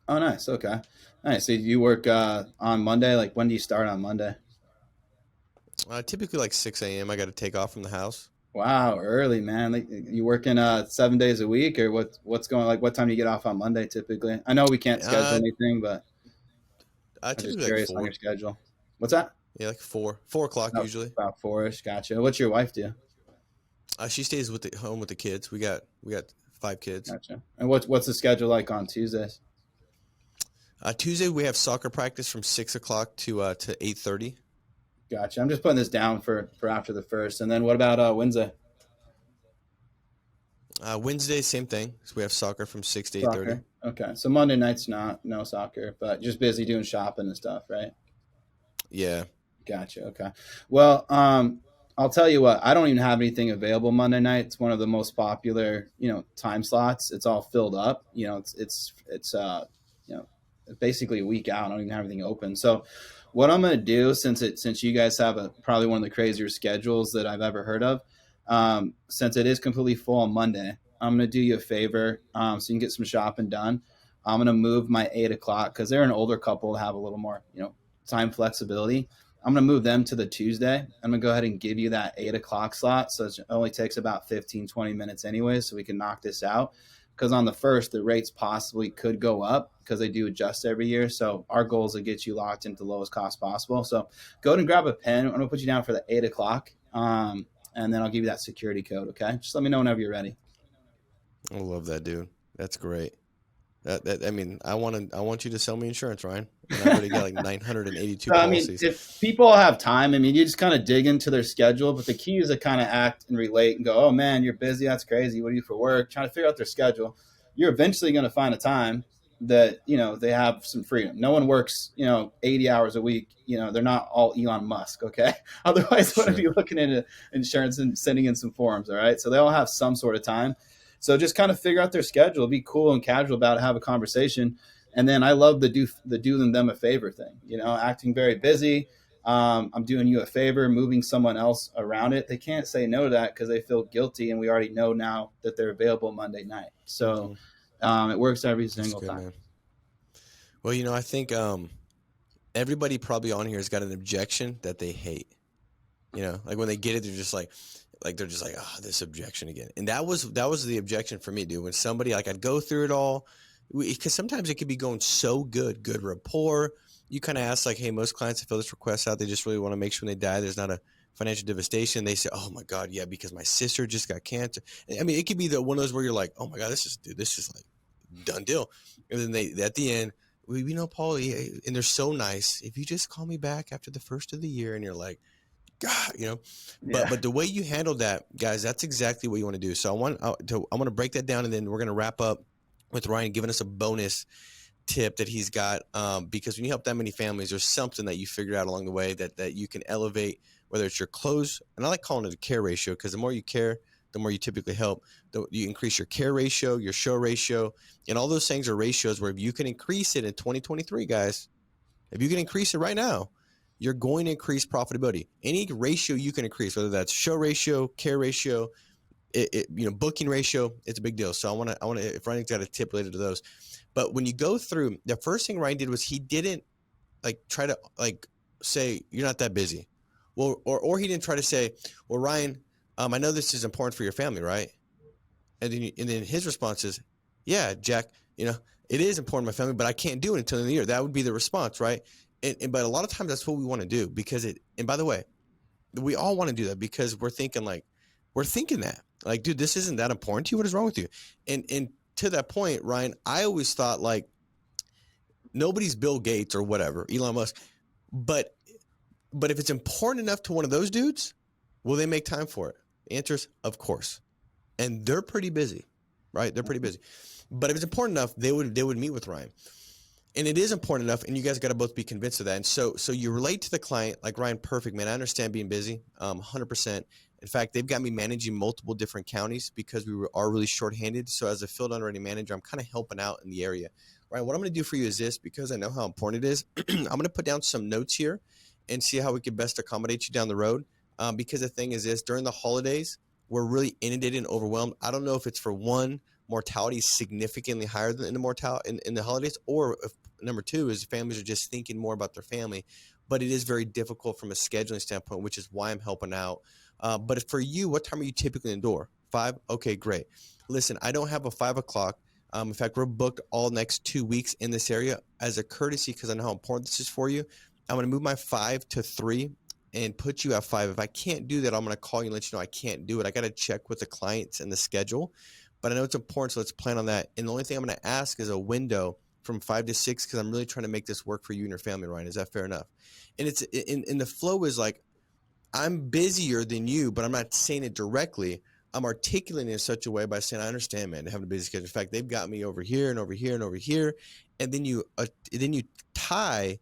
[SPEAKER 2] Oh, nice. Okay. Nice. So you work on Monday? Like, when do you start on Monday?
[SPEAKER 1] Typically like 6 a.m. I got to take off from the house.
[SPEAKER 2] Wow, early, man. Like, you working 7 days a week, or what's going, like, what time do you get off on Monday typically? I know we can't schedule anything, but I'm just
[SPEAKER 1] Typically like
[SPEAKER 2] curious on
[SPEAKER 1] 4.
[SPEAKER 2] your schedule. What's that?
[SPEAKER 1] Yeah, like 4 o'clock
[SPEAKER 2] Oh,
[SPEAKER 1] usually.
[SPEAKER 2] about 4-ish. Gotcha. What's your wife do?
[SPEAKER 1] She stays home with the kids. We got 5 kids.
[SPEAKER 2] Gotcha. And what's the schedule like on Tuesdays?
[SPEAKER 1] Tuesday we have soccer practice from 6 o'clock to 8:30.
[SPEAKER 2] Gotcha. I'm just putting this down for after the first. And then what about Wednesday?
[SPEAKER 1] Wednesday, same thing. So we have soccer from 6 to 8:30.
[SPEAKER 2] Soccer. Okay. So Monday night's no soccer, but just busy doing shopping and stuff, right?
[SPEAKER 1] Yeah.
[SPEAKER 2] Gotcha. Okay. Well, I'll tell you what, I don't even have anything available Monday night. It's one of the most popular, time slots. It's all filled up. It's basically a week out. I don't even have anything open. So what I'm going to do, since you guys have probably one of the crazier schedules that I've ever heard of, since it is completely full on Monday, I'm going to do you a favor, so you can get some shopping done. I'm going to move my 8 o'clock because they're an older couple, have a little more, time flexibility. I'm going to move them to the Tuesday. I'm going to go ahead and give you that 8 o'clock slot. So it only takes about 15, 20 minutes anyway, so we can knock this out. Because on the first, the rates possibly could go up because they do adjust every year. So our goal is to get you locked into the lowest cost possible. So go ahead and grab a pen. I'm going to put you down for the 8 o'clock. And then I'll give you that security code. Okay. Just let me know whenever you're ready.
[SPEAKER 1] I love that, dude. That's great. I mean, I want you to sell me insurance, Ryan. And I've already got like 982 policies.
[SPEAKER 2] If people have time, you just kind of dig into their schedule, but the key is to kind of act and relate and go, oh man, you're busy. That's crazy. What do you do for work? Trying to figure out their schedule. You're eventually going to find a time that, they have some freedom. No one works, 80 hours a week. They're not all Elon Musk. Okay. Otherwise, sure. Wouldn't be looking into insurance and sending in some forms. All right. So they all have some sort of time. So just kind of figure out their schedule, be cool and casual about it, have a conversation. And then I love the do them a favor thing, acting very busy. I'm doing you a favor, moving someone else around it. They can't say no to that because they feel guilty. And we already know now that they're available Monday night. So it works every single time. Man.
[SPEAKER 1] Well, I think everybody probably on here has got an objection that they hate. Like when they get it, they're just like, oh, this objection again. And that was the objection for me, dude. When somebody, I'd go through it all, because sometimes it could be going so good rapport. You kind of ask hey, most clients that fill this request out, they just really want to make sure when they die, there's not a financial devastation. They say, oh my God, yeah, because my sister just got cancer. It could be one of those where you're like, oh my God, this is like done deal. And then at the end, Paul, and they're so nice. If you just call me back after the first of the year, and you're like, God, but the way you handled that, guys, that's exactly what you want to do. So I want to break that down, and then we're going to wrap up with Ryan giving us a bonus tip that he's got, because when you help that many families, there's something that you figured out along the way that you can elevate, whether it's your close, and I like calling it a care ratio, because the more you care, the more you typically help. You increase your care ratio, your show ratio, and all those things are ratios where if you can increase it in 2023, guys, if you can increase it right now, you're going to increase profitability. Any ratio you can increase, whether that's show ratio, care ratio, booking ratio, it's a big deal. So I want to, if Ryan's got a tip related to those. But when you go through, the first thing Ryan did was he didn't try to say you're not that busy. Well, or he didn't try to say, well, Ryan, I know this is important for your family, right? And then his response is, yeah, Jack, it is important to my family, but I can't do it until the end of the year. That would be the response, right? But a lot of times that's what we want to do, because and by the way, we all want to do that because we're thinking that dude, this isn't that important to you. What is wrong with you? And to that point, Ryan, I always thought nobody's Bill Gates or whatever, Elon Musk, but if it's important enough to one of those dudes, will they make time for it? The answer is of course. And they're pretty busy, right? They're pretty busy. But if it's important enough, they would meet with Ryan. And it is important enough, and you guys got to both be convinced of that. And so you relate to the client like, Ryan, perfect, man. I understand being busy, 100%. In fact, they've got me managing multiple different counties because we are really shorthanded. So as a field underwriting manager, I'm kind of helping out in the area. Ryan, what I'm going to do for you is this, because I know how important it is. I'm going to put down some notes here and see how we can best accommodate you down the road. Because the thing is this, during the holidays, we're really inundated and overwhelmed. I don't know if it's for one, mortality is significantly higher than in the mortality in the holidays, or if number two is families are just thinking more about their family, but it is very difficult from a scheduling standpoint, which is why I'm helping out. But for you, what time are you typically in the door? 5? Okay, great. Listen, I don't have a 5 o'clock. In fact, we're booked all next 2 weeks in this area. As a courtesy, because I know how important this is for you, I'm going to move my 5 to 3 and put you at 5. If I can't do that, I'm going to call you and let you know I can't do it. I got to check with the clients and the schedule, but I know it's important, so let's plan on that. And the only thing I'm going to ask is a window from 5 to 6 because I'm really trying to make this work for you and your family, Ryan. Is that fair enough? And it's in the flow is like, I'm busier than you, but I'm not saying it directly. I'm articulating it in such a way by saying, I understand, man, having a busy schedule. In fact, they've got me over here and over here and over here. And then you tie,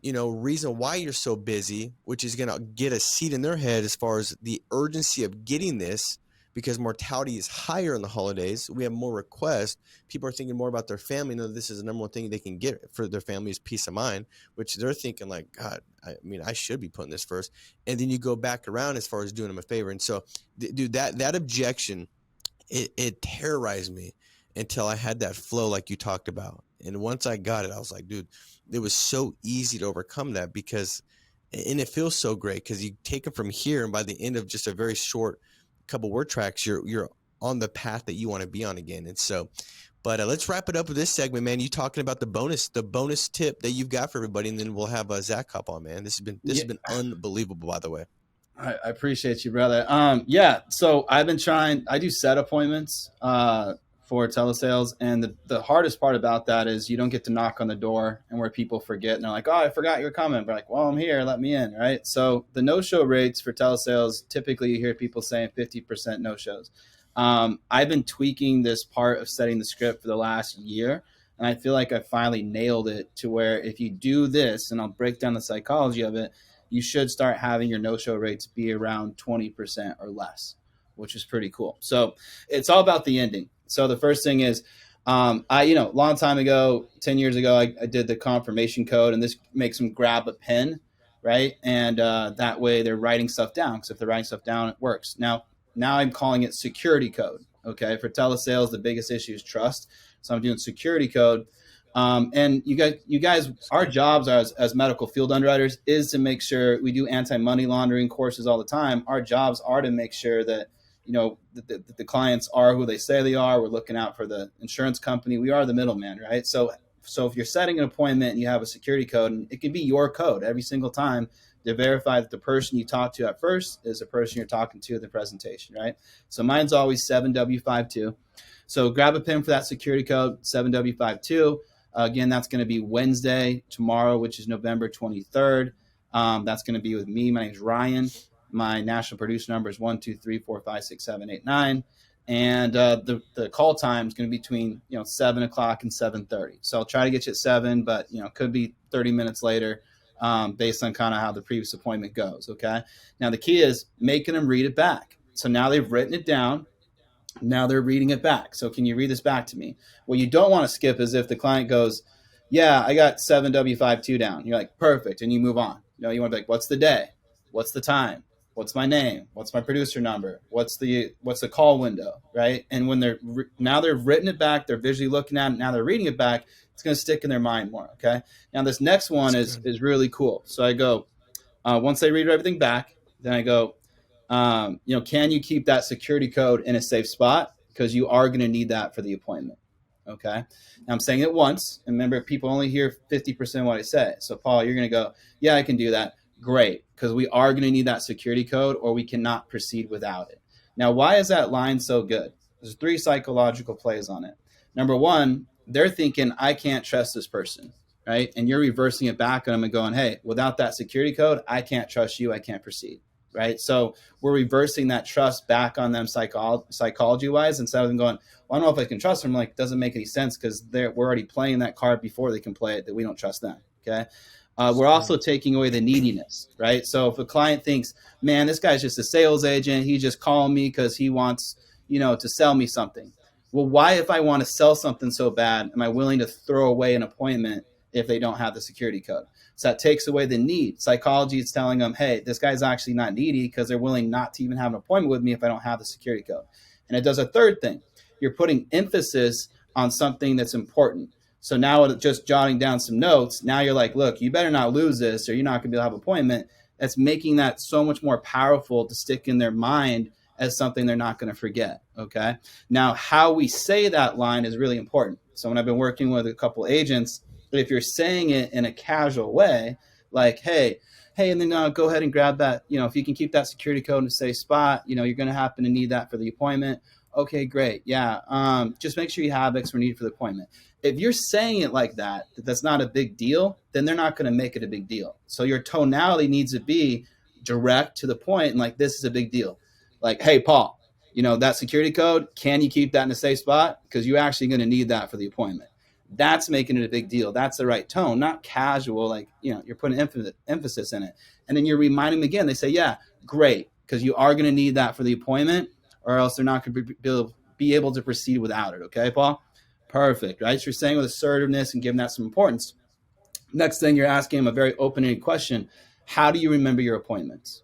[SPEAKER 1] reason why you're so busy, which is going to get a seat in their head as far as the urgency of getting this, because mortality is higher in the holidays. We have more requests. People are thinking more about their family. This is the number one thing they can get for their family is peace of mind, which they're thinking like, God, I should be putting this first. And then you go back around as far as doing them a favor. And so, dude, that objection, it terrorized me until I had that flow like you talked about. And once I got it, I was like, dude, it was so easy to overcome that and it feels so great because you take it from here, and by the end of just a very short couple word tracks, you're on the path that you want to be on again. And so, but let's wrap it up with this segment, man. You talking about the bonus tip that you've got for everybody, and then we'll have Zach hop on, man. This has been unbelievable, by the way.
[SPEAKER 2] I appreciate you, brother. So I've been trying. I do set appointments for telesales, and the hardest part about that is you don't get to knock on the door, and where people forget and they're like, "Oh, I forgot you're coming." But like, "Well, I'm here. Let me in." Right. So the no-show rates for telesales, typically you hear people saying 50% no-shows. I've been tweaking this part of setting the script for the last year, and I feel like I finally nailed it to where if you do this, and I'll break down the psychology of it, you should start having your no-show rates be around 20% or less, which is pretty cool. So it's all about the ending. So the first thing is, long time ago, 10 years ago, I did the confirmation code, and this makes them grab a pen, right? And that way they're writing stuff down, because if they're writing stuff down, it works. Now I'm calling it security code. Okay. For telesales, the biggest issue is trust. So I'm doing security code. And you guys, our jobs as medical field underwriters is to make sure we do anti-money laundering courses all the time. Our jobs are to make sure that, the clients are who they say they are. We're looking out for the insurance company. We are the middleman, right? So if you're setting an appointment and you have a security code, and it can be your code every single time to verify that the person you talk to at first is the person you're talking to at the presentation, right? So mine's always 7W52. So grab a pen for that security code, 7W52. Again, that's going to be Wednesday, tomorrow, which is November 23rd. That's going to be with me. My name is Ryan. My national producer number is 123456789, and the call time is going to be between 7 o'clock and 7:30. So I'll try to get you at 7, but could be 30 minutes later, based on kind of how the previous appointment goes. Okay. Now the key is making them read it back. So now they've written it down. Now they're reading it back. So can you read this back to me? What you don't want to skip is if the client goes, "Yeah, I got 7W52 down." You're like, "Perfect," and you move on. You want to be like, "What's the day? What's the time? What's my name? What's my producer number? What's the call window?" Right? And when now they've written it back, they're visually looking at it, now they're reading it back, it's going to stick in their mind more. Okay. Now this next one is really cool. So I go, once they read everything back, then I go, can you keep that security code in a safe spot? Because you are going to need that for the appointment. Okay. Now I'm saying it once, and remember, people only hear 50% of what I say. So Paul, you're going to go, "Yeah, I can do that." Great. Because we are going to need that security code, or we cannot proceed without it. Now, why is that line so good? There's 3 psychological plays on it. Number one, they're thinking, "I can't trust this person," right? And you're reversing it back on them and going, "Hey, without that security code, I can't trust you. I can't proceed." Right? So we're reversing that trust back on them psychology wise, instead of them going, "Well, I don't know if I can trust them." Like, it doesn't make any sense, because we're already playing that card before they can play it, that we don't trust them. Okay. We're also taking away the neediness, right? So if a client thinks, "Man, this guy's just a sales agent. He just called me because he wants, to sell me something." Well, why, if I want to sell something so bad, am I willing to throw away an appointment if they don't have the security code? So that takes away the need. Psychology is telling them, "Hey, this guy's actually not needy, because they're willing not to even have an appointment with me if I don't have the security code." And it does a third thing. You're putting emphasis on something that's important. So now, just jotting down some notes, now you're like, "Look, you better not lose this, or you're not going to be able to have an appointment." That's making that so much more powerful to stick in their mind as something they're not going to forget. Okay. Now, how we say that line is really important. So when I've been working with a couple agents, if you're saying it in a casual way, like, hey, and then go ahead and grab that, if you can keep that security code in a safe spot, you're going to happen to need that for the appointment. Okay, great. Yeah. Just make sure you have X needed for the appointment. If you're saying it like that, that's not a big deal, then they're not going to make it a big deal. So your tonality needs to be direct to the point, and like, this is a big deal. Like, hey, Paul, that security code, can you keep that in a safe spot? Because you're actually going to need that for the appointment. That's making it a big deal. That's the right tone, not casual. Like, you're putting emphasis in it. And then you're reminding them again. They say, yeah, great. Because you are going to need that for the appointment, or else they're not going to be able to proceed without it. Okay, Paul? Perfect, right? So you're saying with assertiveness and giving that some importance. Next thing, you're asking them a very open-ended question. How do you remember your appointments,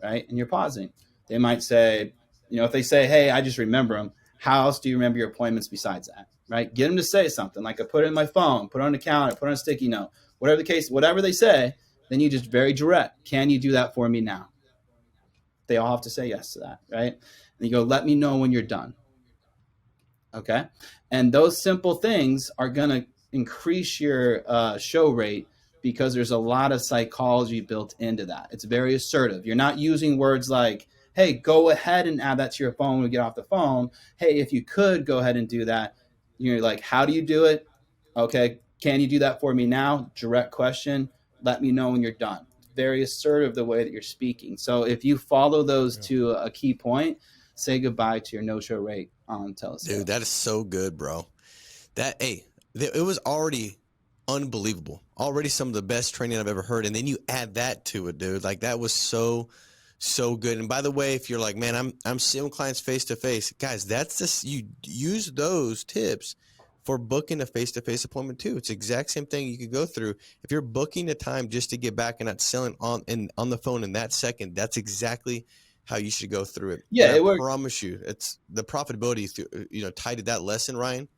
[SPEAKER 2] right? And you're pausing. They might say, if they say, hey, I just remember them, how else do you remember your appointments besides that, right? Get them to say something like, I put it in my phone, put it on the counter, put it on a sticky note, whatever the case, whatever they say, then you just very direct. Can you do that for me now? They all have to say yes to that, right? And you go, let me know when you're done. Okay. And those simple things are going to increase your show rate, because there's a lot of psychology built into that. It's very assertive. You're not using words like, hey, go ahead and add that to your phone when we get off the phone. Hey, if you could go ahead and do that. You're like, how do you do it? Okay. Can you do that for me now? Direct question. Let me know when you're done. Very assertive the way that you're speaking. So if you follow those to a key point, say goodbye to your no-show rate on Telesales.
[SPEAKER 1] Dude, that is so good, bro. It was already unbelievable. Already some of the best training I've ever heard. And then you add that to it, dude. Like, that was so good. And by the way, if you're like, man, I'm seeing clients face to face, guys, that's just, you use those tips for booking a face-to-face appointment too. It's the exact same thing you could go through. If you're booking a time just to get back and not selling on the phone in that second, that's exactly how you should go through it.
[SPEAKER 2] Yeah,
[SPEAKER 1] and I promise you, it's the profitability, tied to that lesson, Ryan,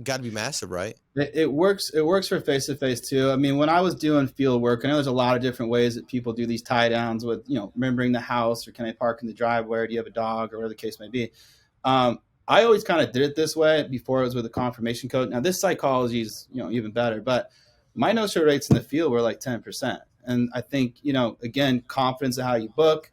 [SPEAKER 1] got to be massive, right?
[SPEAKER 2] It works. It works for face-to-face too. I mean, when I was doing field work, I know there's a lot of different ways that people do these tie downs with, remembering the house, or can I park in the driveway, or do you have a dog, or whatever the case may be. I always kind of did it this way before it was with a confirmation code. Now this psychology is, even better, but my no-show rates in the field were like 10%. And I think, again, confidence in how you book,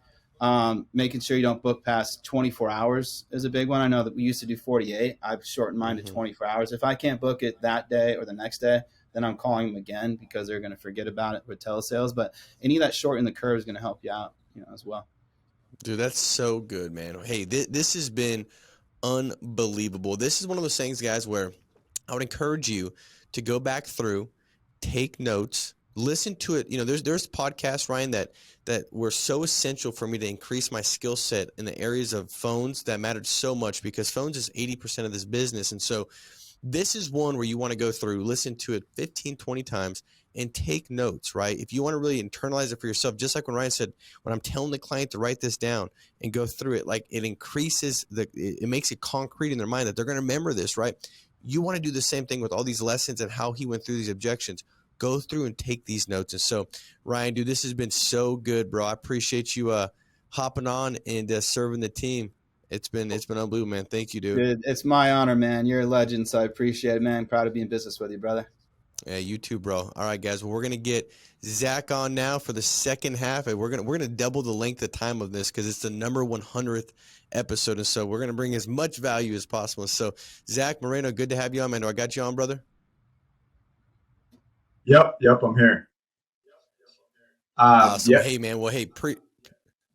[SPEAKER 2] making sure you don't book past 24 hours is a big one. I know that we used to do 48. I've shortened mine to 24 hours. If I can't book it that day or the next day, then I'm calling them again, because they're going to forget about it with telesales. But any of that shortening the curve is going to help you out, as well.
[SPEAKER 1] Dude, that's so good, man. Hey, this has been unbelievable. This is one of those things, guys, where I would encourage you to go back through, take notes, listen to it. There's podcasts, Ryan, that were so essential for me to increase my skill set in the areas of phones that mattered so much, because phones is 80% of this business. And so this is one where you want to go through, listen to it 15, 20 times and take notes, right? If you want to really internalize it for yourself, just like when Ryan said, when I'm telling the client to write this down and go through it, like, it increases it makes it concrete in their mind that they're going to remember this, right? You want to do the same thing with all these lessons and how he went through these objections. Go through and take these notes. And so, Ryan, dude, this has been so good, bro. I appreciate you hopping on and serving the team. It's been unbelievable, man. Thank you, dude.
[SPEAKER 2] It's my honor, man. You're a legend, so I appreciate it, man. Proud to be in business with you, brother.
[SPEAKER 1] Yeah, you too, bro. All right, guys. Well, we're gonna get Zach on now for the second half, and we're gonna double the length of time of this, because it's the number 100th episode, and so we're gonna bring as much value as possible. So, Zach Moreno, good to have you on, man. Do I got you on, brother?
[SPEAKER 3] Yep, I'm here.
[SPEAKER 1] Awesome. Yeah. Hey, man. Well, hey,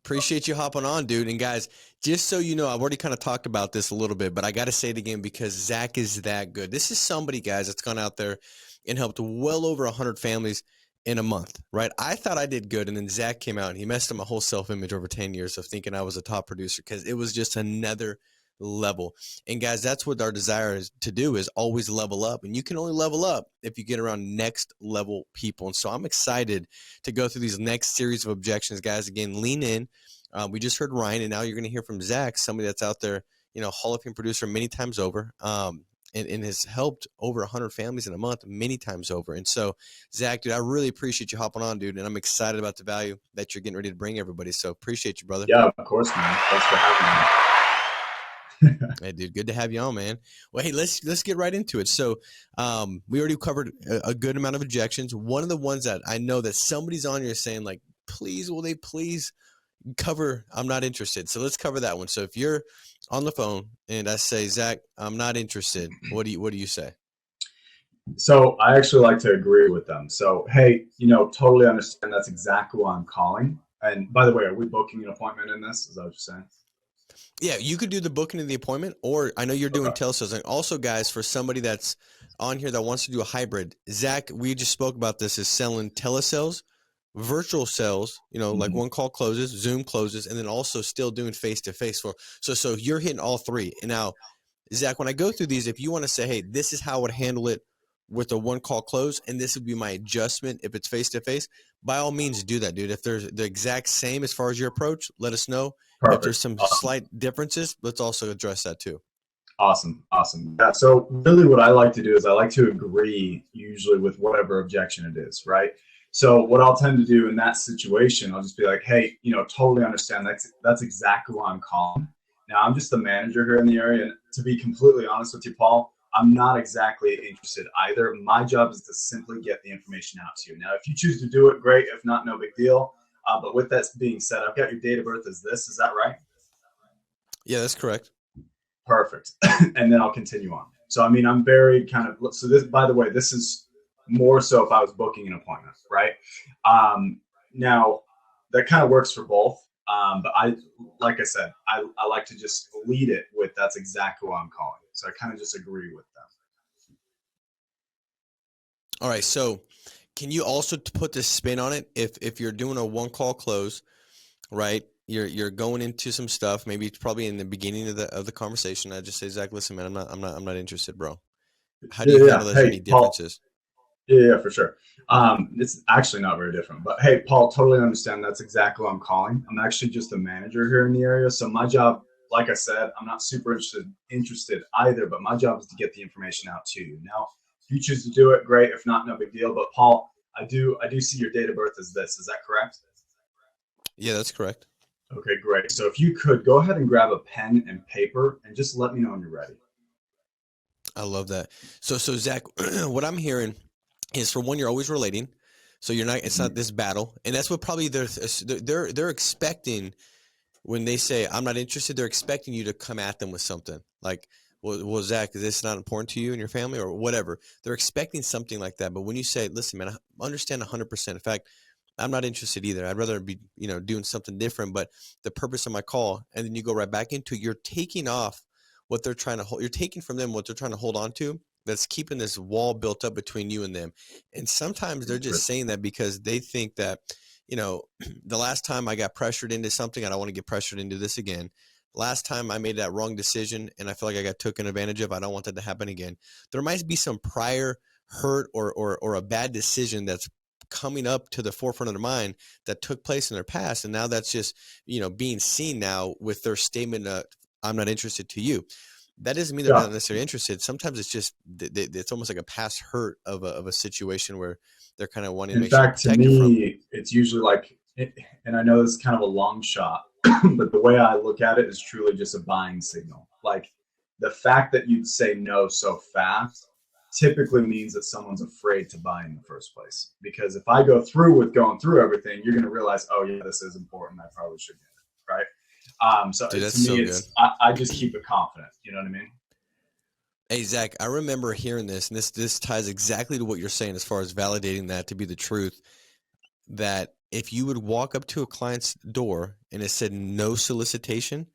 [SPEAKER 1] appreciate you hopping on, dude. And guys, just so you know, I've already kind of talked about this a little bit, but I got to say it again, because Zach is that good. This is somebody, guys, that's gone out there and helped well over 100 families in a month, right? I thought I did good, and then Zach came out and he messed up my whole self-image over 10 years of thinking I was a top producer, because it was just another level. And guys, that's what our desire is to do, is always level up. And you can only level up if you get around next level people. And so I'm excited to go through these next series of objections, guys. Again, lean in. We just heard Ryan, and now you're going to hear from Zach, somebody that's out there, Hall of Fame producer many times over, and has helped over 100 families in a month many times over. And so, Zach, dude, I really appreciate you hopping on, dude, and I'm excited about the value that you're getting ready to bring everybody. So appreciate you, brother.
[SPEAKER 3] Yeah, of course, man. Thanks for having me.
[SPEAKER 1] Hey, dude, good to have you on, man. Well, hey, let's get right into it. So we already covered a good amount of objections. One of the ones that I know that somebody's on here saying, like, please, will they please, cover I'm not interested. So let's cover that one. So if you're on the phone and I say, Zach, I'm not interested, what do you say?
[SPEAKER 3] So I actually like to agree with them. So, hey, totally understand. That's exactly why I'm calling. And by the way, are we booking an appointment in this? Is that what you're saying?
[SPEAKER 1] Yeah, you could do the booking of the appointment, or I know you're doing
[SPEAKER 3] Okay.
[SPEAKER 1] telesales. And also, guys, for somebody that's on here that wants to do a hybrid, Zach, we just spoke about this, is selling telesales, virtual sales, like one call closes, Zoom closes, and then also still doing face-to-face. So you're hitting all three. And now, Zach, when I go through these, if you want to say, hey, this is how I would handle it with a one call close, and this would be my adjustment if it's face-to-face, by all means do that, dude. If there's the exact same as far as your approach, let us know. If
[SPEAKER 3] Perfect.
[SPEAKER 1] there's some slight differences, let's also address that too.
[SPEAKER 3] Awesome. Yeah. So really what I like to do is I like to agree usually with whatever objection it is, right? So what I'll tend to do in that situation, I'll just be like, hey, totally understand. That's exactly why I'm calling. Now I'm just the manager here in the area. And to be completely honest with you, Paul, I'm not exactly interested either. My job is to simply get the information out to you. Now, if you choose to do it, great. If not, no big deal. But with that being said, I've got your date of birth as this. Is that right?
[SPEAKER 1] Yeah, that's correct.
[SPEAKER 3] Perfect. And then I'll continue on. So, I mean, I'm very so this, by the way, this is more so if I was booking an appointment, right? Now that kind of works for both. But like I said, I like to just lead it with that's exactly why I'm calling. So I kind of just agree with them.
[SPEAKER 1] All right. So can you also put this spin on it? If you're doing a one call close, right? You're going into some stuff. Maybe it's probably in the beginning of the conversation. I just say, Zach, listen, man, I'm not interested, bro. How do you handle those?
[SPEAKER 3] Hey,
[SPEAKER 1] any differences?
[SPEAKER 3] Paul, yeah, for sure. It's actually not very different, but hey, Paul, totally understand. That's exactly what I'm calling. I'm actually just a manager here in the area. So my job, like I said, I'm not super interested either, but my job is to get the information out to you. Now, if you choose to do it, great. If not, no big deal. But Paul, I do see your date of birth as this. Is that correct?
[SPEAKER 1] Yeah, that's correct.
[SPEAKER 3] Okay, great. So if you could go ahead and grab a pen and paper and just let me know when you're ready.
[SPEAKER 1] I love that. So Zach, what I'm hearing is, for one, you're always relating. So you're not, it's not this battle. And that's what probably they're expecting when they say, I'm not interested. They're expecting you to come at them with something like, well, Zach, is this not important to you and your family or whatever? They're expecting something like that. But when you say, listen, man, I understand 100%. In fact, I'm not interested either. I'd rather be, doing something different, but the purpose of my call, and then you go right back into, you're taking off what they're trying to hold. You're taking from them what they're trying to hold on to. That's keeping this wall built up between you and them. And sometimes they're just saying that because they think that, the last time I got pressured into something, I don't want to get pressured into this again. Last time I made that wrong decision and I feel like I got taken advantage of, I don't want that to happen again. There might be some prior hurt or a bad decision that's coming up to the forefront of their mind that took place in their past. And now that's just, being seen now with their statement, I'm not interested to you. That doesn't mean they're not necessarily interested. Sometimes it's just, it's almost like a past hurt of a situation where they're kind of wanting to make sure.
[SPEAKER 3] In fact, to me, it's usually like, and I know this is kind of a long shot, but the way I look at it is truly just a buying signal. Like the fact that you'd say no so fast typically means that someone's afraid to buy in the first place. Because if I go through with going through everything, you're going to realize, oh yeah, this is important. I probably should get it, right? So
[SPEAKER 1] Dude,
[SPEAKER 3] to me, I just keep it confident. You know what I mean?
[SPEAKER 1] Hey, Zach, I remember hearing this, and this ties exactly to what you're saying as far as validating that to be the truth, that if you would walk up to a client's door and it said no solicitation,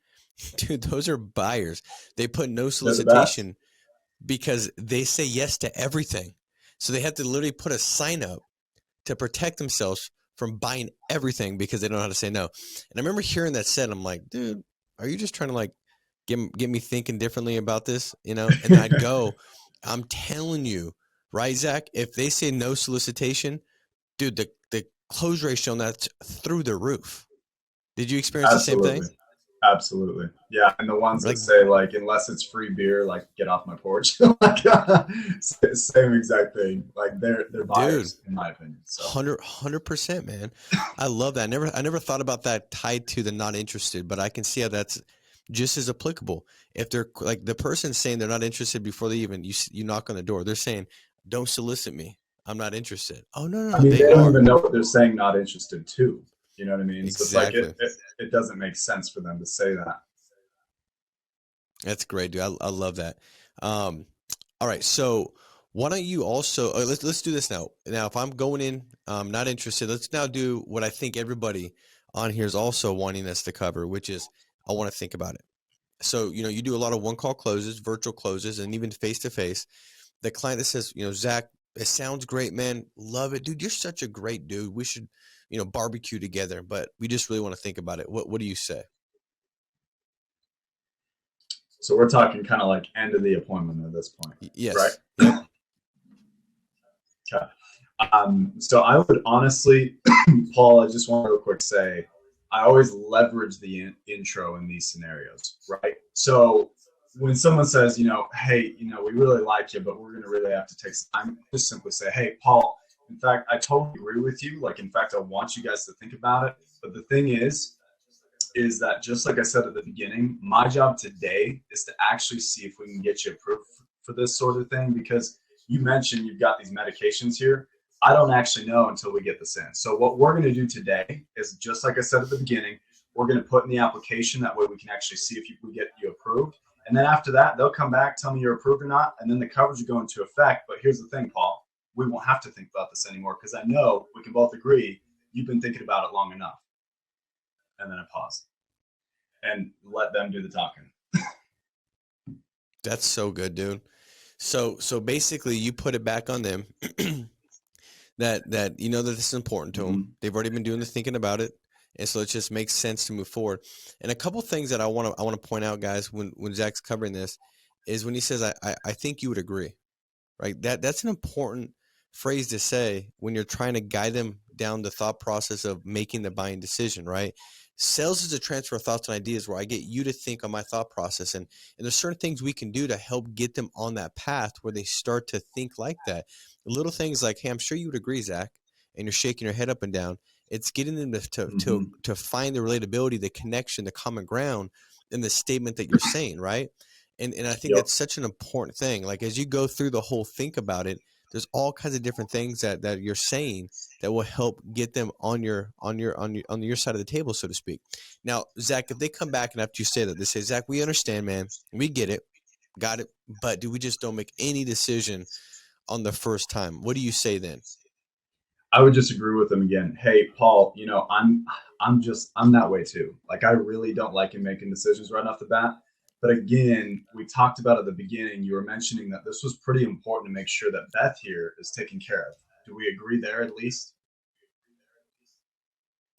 [SPEAKER 1] dude, those are buyers. They put no solicitation because they say yes to everything. So they have to literally put a sign up to protect themselves from buying everything because they don't know how to say no. And I remember hearing that said, I'm like, dude, are you just trying to like get me thinking differently about this? And I'd go, I'm telling you, right, Zach, if they say no solicitation, dude, the close ratio on that's through the roof. Did you experience the same thing?
[SPEAKER 3] Absolutely. Yeah. And the ones that say like, unless it's free beer, like get off my porch, like, same exact thing. Like they're buyers, dude, in my opinion. So.
[SPEAKER 1] 100%, man. I love that. I never thought about that tied to the not interested, but I can see how that's just as applicable. If they're like the person saying they're not interested before they even, you knock on the door, they're saying, don't solicit me. I'm not interested. Oh, no.
[SPEAKER 3] I mean, they don't even know what they're saying not interested to. You know what I mean? So it's like
[SPEAKER 1] Exactly.
[SPEAKER 3] it doesn't make sense for them to say that.
[SPEAKER 1] That's great, dude. I love that. All right, so why don't you also let's do this now. Now, if I'm going in, not interested, let's now do what I think everybody on here is also wanting us to cover, which is I want to think about it. So, you do a lot of one-call closes, virtual closes, and even face-to-face. The client that says, Zach, it sounds great, man. Love it, dude. You're such a great dude. We should, barbecue together, but we just really want to think about it. What do you say?
[SPEAKER 3] So we're talking kind of like end of the appointment at this point,
[SPEAKER 1] Yes.
[SPEAKER 3] right?
[SPEAKER 1] Yep.
[SPEAKER 3] Okay. So I would honestly, Paul, I just want to real quick say, I always leverage the intro in these scenarios, right? So when someone says, hey, we really like you, but we're going to really have to take some time, just simply say, hey, Paul, in fact, I totally agree with you. Like, in fact, I want you guys to think about it. But the thing is that just like I said at the beginning, my job today is to actually see if we can get you approved for this sort of thing, because you mentioned you've got these medications here. I don't actually know until we get this in. So what we're going to do today is, just like I said at the beginning, we're going to put in the application. That way we can actually see if we get you approved. And then after that, they'll come back, tell me you're approved or not, and then the coverage will go into effect. But here's the thing, Paul, we won't have to think about this anymore, because I know we can both agree you've been thinking about it long enough. And then I pause and let them do the talking.
[SPEAKER 1] That's so good, dude. So basically you put it back on them that that this is important to them. They've already been doing the thinking about it. And so it just makes sense to move forward. And a couple things that I want to point out, guys, when Zach's covering this, is when he says, I think you would agree, right? That's an important phrase to say when you're trying to guide them down the thought process of making the buying decision, right? Sales is a transfer of thoughts and ideas where I get you to think on my thought process. And there's certain things we can do to help get them on that path where they start to think like that. Little things like, hey, I'm sure you would agree, Zach, and you're shaking your head up and down. It's getting them to find the relatability, the connection, the common ground in the statement that you're saying, right? And I think that's such an important thing. Like, as you go through the whole think about it, there's all kinds of different things that you're saying that will help get them on your side of the table, so to speak. Now, Zach, if they come back and after you say that, they say, Zach, we understand, man, we get it, got it, but we just don't make any decision on the first time. What do you say then?
[SPEAKER 3] I would just agree with them again. Hey, Paul, I'm that way too. Like, I really don't like him making decisions right off the bat. But again, we talked about at the beginning, you were mentioning that this was pretty important to make sure that Beth here is taken care of. Do we agree there at least?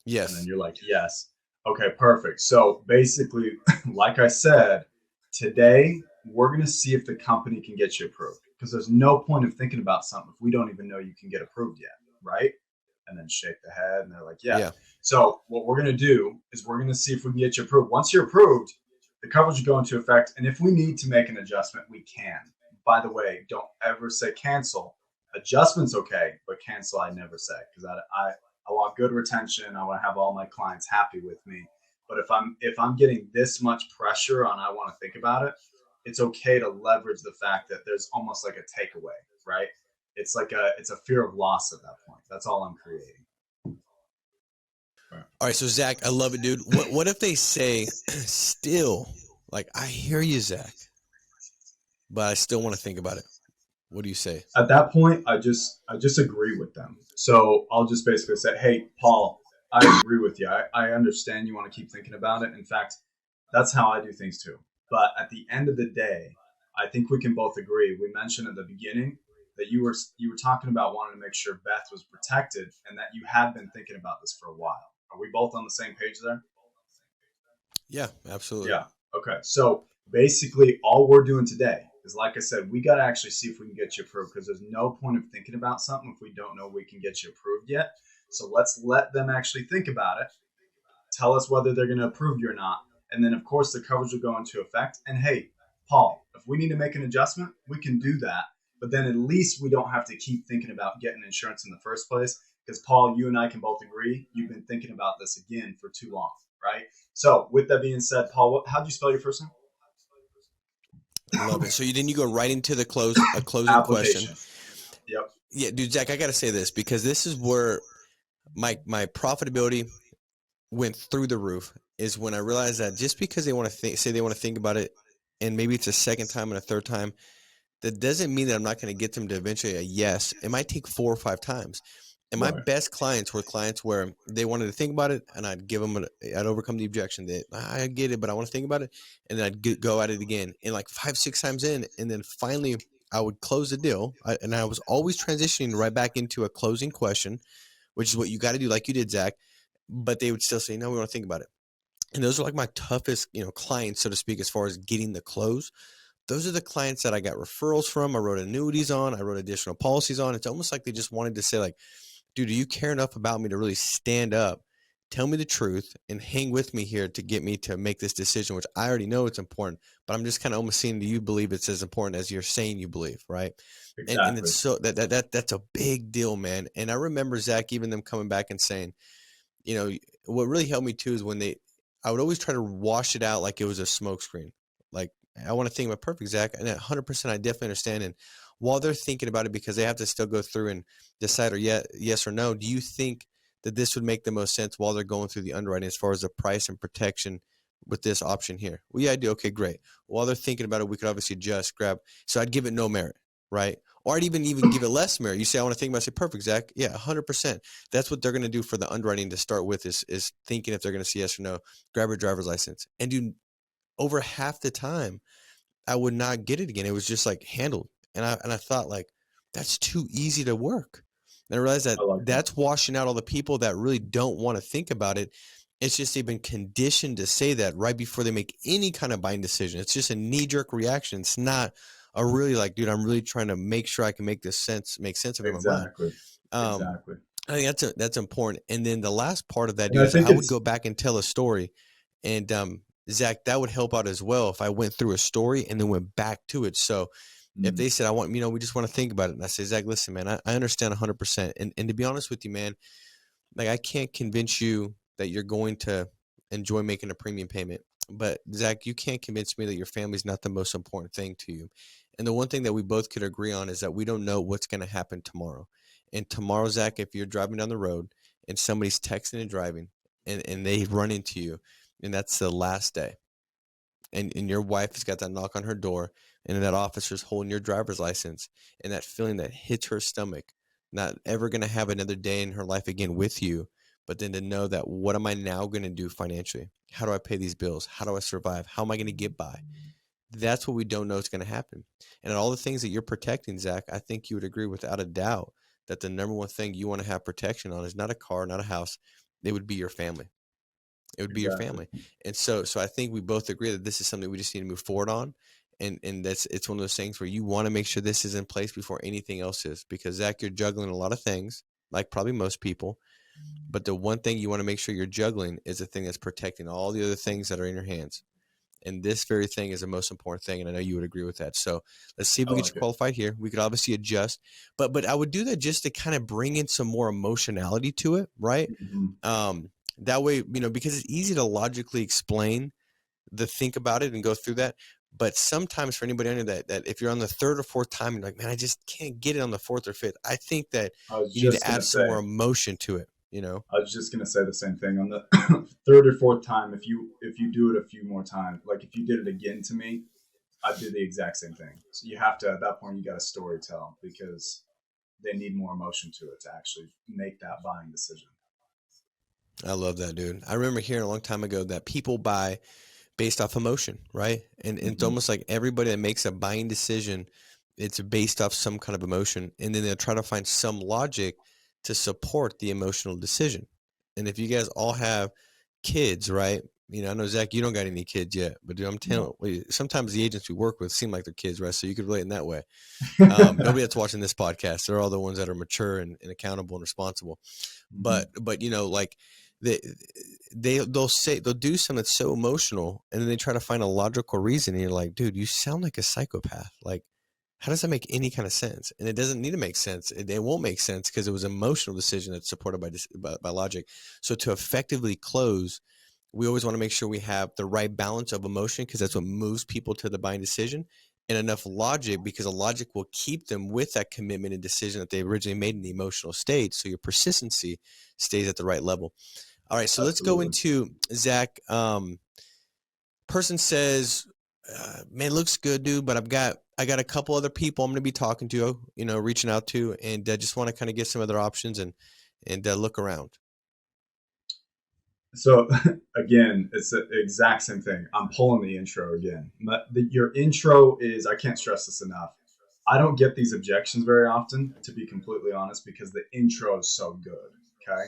[SPEAKER 1] Yes.
[SPEAKER 3] And then you're like, yes. Okay, perfect. So basically, like I said, today we're going to see if the company can get you approved, because there's no point of thinking about something if we don't even know you can get approved yet, right? And then shake the head and they're like, yeah. So what we're going to do is we're going to see if we can get you approved. Once you're approved, the coverage will go into effect. And if we need to make an adjustment, we can. By the way, don't ever say cancel. Adjustment's okay, but cancel I never say, because I want good retention. I want to have all my clients happy with me. But if I'm getting this much pressure on I want to think about it, it's okay to leverage the fact that there's almost like a takeaway, right? It's a fear of loss at that point. That's all I'm creating.
[SPEAKER 1] All right, so Zach, I love it, dude. What if they say still, like, I hear you, Zach, but I still want to think about it? What do you say?
[SPEAKER 3] At that point, I just agree with them. So I'll just basically say, hey, Paul, I agree with you. I understand you want to keep thinking about it. In fact, that's how I do things too. But at the end of the day, I think we can both agree. We mentioned at the beginning that you were talking about wanting to make sure Beth was protected, and that you had been thinking about this for a while. Are we both on the same page there?
[SPEAKER 1] Yeah, absolutely.
[SPEAKER 3] Yeah. Okay. So basically all we're doing today is, like I said, we got to actually see if we can get you approved, because there's no point of thinking about something if we don't know we can get you approved yet. So let's let them actually think about it. Tell us whether they're going to approve you or not. And then, of course, the coverage will go into effect. And hey, Paul, if we need to make an adjustment, we can do that. But then at least we don't have to keep thinking about getting insurance in the first place. Because, Paul, you and I can both agree you've been thinking about this again for too long, right? So with that being said, Paul, how'd you spell your first name?
[SPEAKER 1] Love it. So then you go right into the closing question.
[SPEAKER 3] Yep.
[SPEAKER 1] Yeah, dude, Zach, I got to say this, because this is where my profitability went through the roof is when I realized that just because they want to say they want to think about it, and maybe it's a second time and a third time, that doesn't mean that I'm not going to get them to eventually a yes. It might take 4 or 5 times. And my
[SPEAKER 3] Right.
[SPEAKER 1] best clients were clients where they wanted to think about it, and I'd give them, I'd overcome the objection that I get it, but I want to think about it. And then I'd go at it again, and like 5, 6 times in. And then finally I would close the deal. And I was always transitioning right back into a closing question, which is what you got to do, like you did, Zach. But they would still say, no, we want to think about it. And those are like my toughest, clients, so to speak, as far as getting the close. Those are the clients that I got referrals from. I wrote annuities on. I wrote additional policies on. It's almost like they just wanted to say, like, dude, do you care enough about me to really stand up, tell me the truth, and hang with me here to get me to make this decision, which I already know it's important, but I'm just kind of almost seeing, do you believe it's as important as you're saying you believe, right?
[SPEAKER 3] Exactly.
[SPEAKER 1] And it's so that's a big deal, man. And I remember, Zach, even them coming back and saying, what really helped me too is when I would always try to wash it out like it was a smoke screen. Like, I want to think about perfect, Zach. And 100%, I definitely understand. And while they're thinking about it, because they have to still go through and decide yes or no, do you think that this would make the most sense while they're going through the underwriting as far as the price and protection with this option here? Well, yeah, I do. Okay, great. While they're thinking about it, we could obviously just grab. So I'd give it no merit, right? Or I'd even give it less merit. You say, I want to think about it. I say, perfect, Zach. Yeah, 100%. That's what they're going to do for the underwriting to start with is thinking if they're going to say yes or no, grab your driver's license. And do over half the time, I would not get it again. It was just like handled. And I thought, like, that's too easy to work. And I realized that
[SPEAKER 3] I like that.
[SPEAKER 1] that's washing out all the people that really don't want to think about it. It's just they've been conditioned to say that right before they make any kind of buying decision. It's just a knee-jerk reaction. It's not a really like, dude, I'm really trying to make sure I can make sense of it in my mind.
[SPEAKER 3] Exactly. Exactly.
[SPEAKER 1] I think that's important. And then the last part of that,
[SPEAKER 3] And
[SPEAKER 1] dude,
[SPEAKER 3] I
[SPEAKER 1] is
[SPEAKER 3] think
[SPEAKER 1] I would
[SPEAKER 3] it's
[SPEAKER 1] go back and tell a story. And Zach, that would help out as well if I went through a story and then went back to it. So if they said, we just want to think about it. And I say, Zach, listen, man, I understand 100%. And to be honest with you, man, like, I can't convince you that you're going to enjoy making a premium payment. But Zach, you can't convince me that your family's not the most important thing to you. And the one thing that we both could agree on is that we don't know what's going to happen tomorrow. And tomorrow, Zach, if you're driving down the road and somebody's texting and driving and they run into you, and that's the last day, and your wife has got that knock on her door, and that officer's holding your driver's license, and that feeling that hits her stomach, not ever going to have another day in her life again with you, but then to know that, what am I now going to do financially? How do I pay these bills? How do I survive? How am I going to get by? That's what we don't know is going to happen. And all the things that you're protecting, Zach, I think you would agree without a doubt that the number one thing you want to have protection on is not a car, not a house. It would be your family. It would be your family. And so I think we both agree that this is something we just need to move forward on. And it's one of those things where you want to make sure this is in place before anything else is, because Zach, you're juggling a lot of things, like probably most people. But the one thing you want to make sure you're juggling is the thing that's protecting all the other things that are in your hands. And this very thing is the most important thing. And I know you would agree with that. So let's see if we get you qualified here. We could obviously adjust, but I would do that just to kind of bring in some more emotionality to it. Right. That way, because it's easy to logically explain think about it and go through that. But sometimes for anybody under that if you're on the third or fourth time, you're like, man, I just can't get it on the fourth or fifth. I think that you need to add some more emotion to it.
[SPEAKER 3] I was just going to say the same thing on the third or fourth time. If you do it a few more times, like if you did it again to me, I'd do the exact same thing. So you have to, at that point, you got to story tell, because they need more emotion to it to actually make that buying decision.
[SPEAKER 1] I love that, dude. I remember hearing a long time ago that people buy based off emotion, right? And it's almost like everybody that makes a buying decision, it's based off some kind of emotion. And then they'll try to find some logic to support the emotional decision. And if you guys all have kids, right? I know, Zach, you don't got any kids yet, but dude, I'm telling you, sometimes the agents we work with seem like they're kids, right? So you could relate in that way. Nobody that's watching this podcast, they're all the ones that are mature and accountable and responsible. But like they'll do something that's so emotional, and then they try to find a logical reason. And you're like, dude, you sound like a psychopath. Like, how does that make any kind of sense? And it doesn't need to make sense. It won't make sense because it was an emotional decision that's supported by logic. So to effectively close, we always want to make sure we have the right balance of emotion, because that's what moves people to the buying decision, and enough logic, because a logic will keep them with that commitment and decision that they originally made in the emotional state. So your persistency stays at the right level. All right, so let's go into Zach. Person says, "Man, looks good, dude, but I got a couple other people I'm going to be talking to, reaching out to, and just want to kind of get some other options and look around."
[SPEAKER 3] So again, it's the exact same thing. I'm pulling the intro again. Your intro is, I can't stress this enough. I don't get these objections very often, to be completely honest, because the intro is so good. Okay.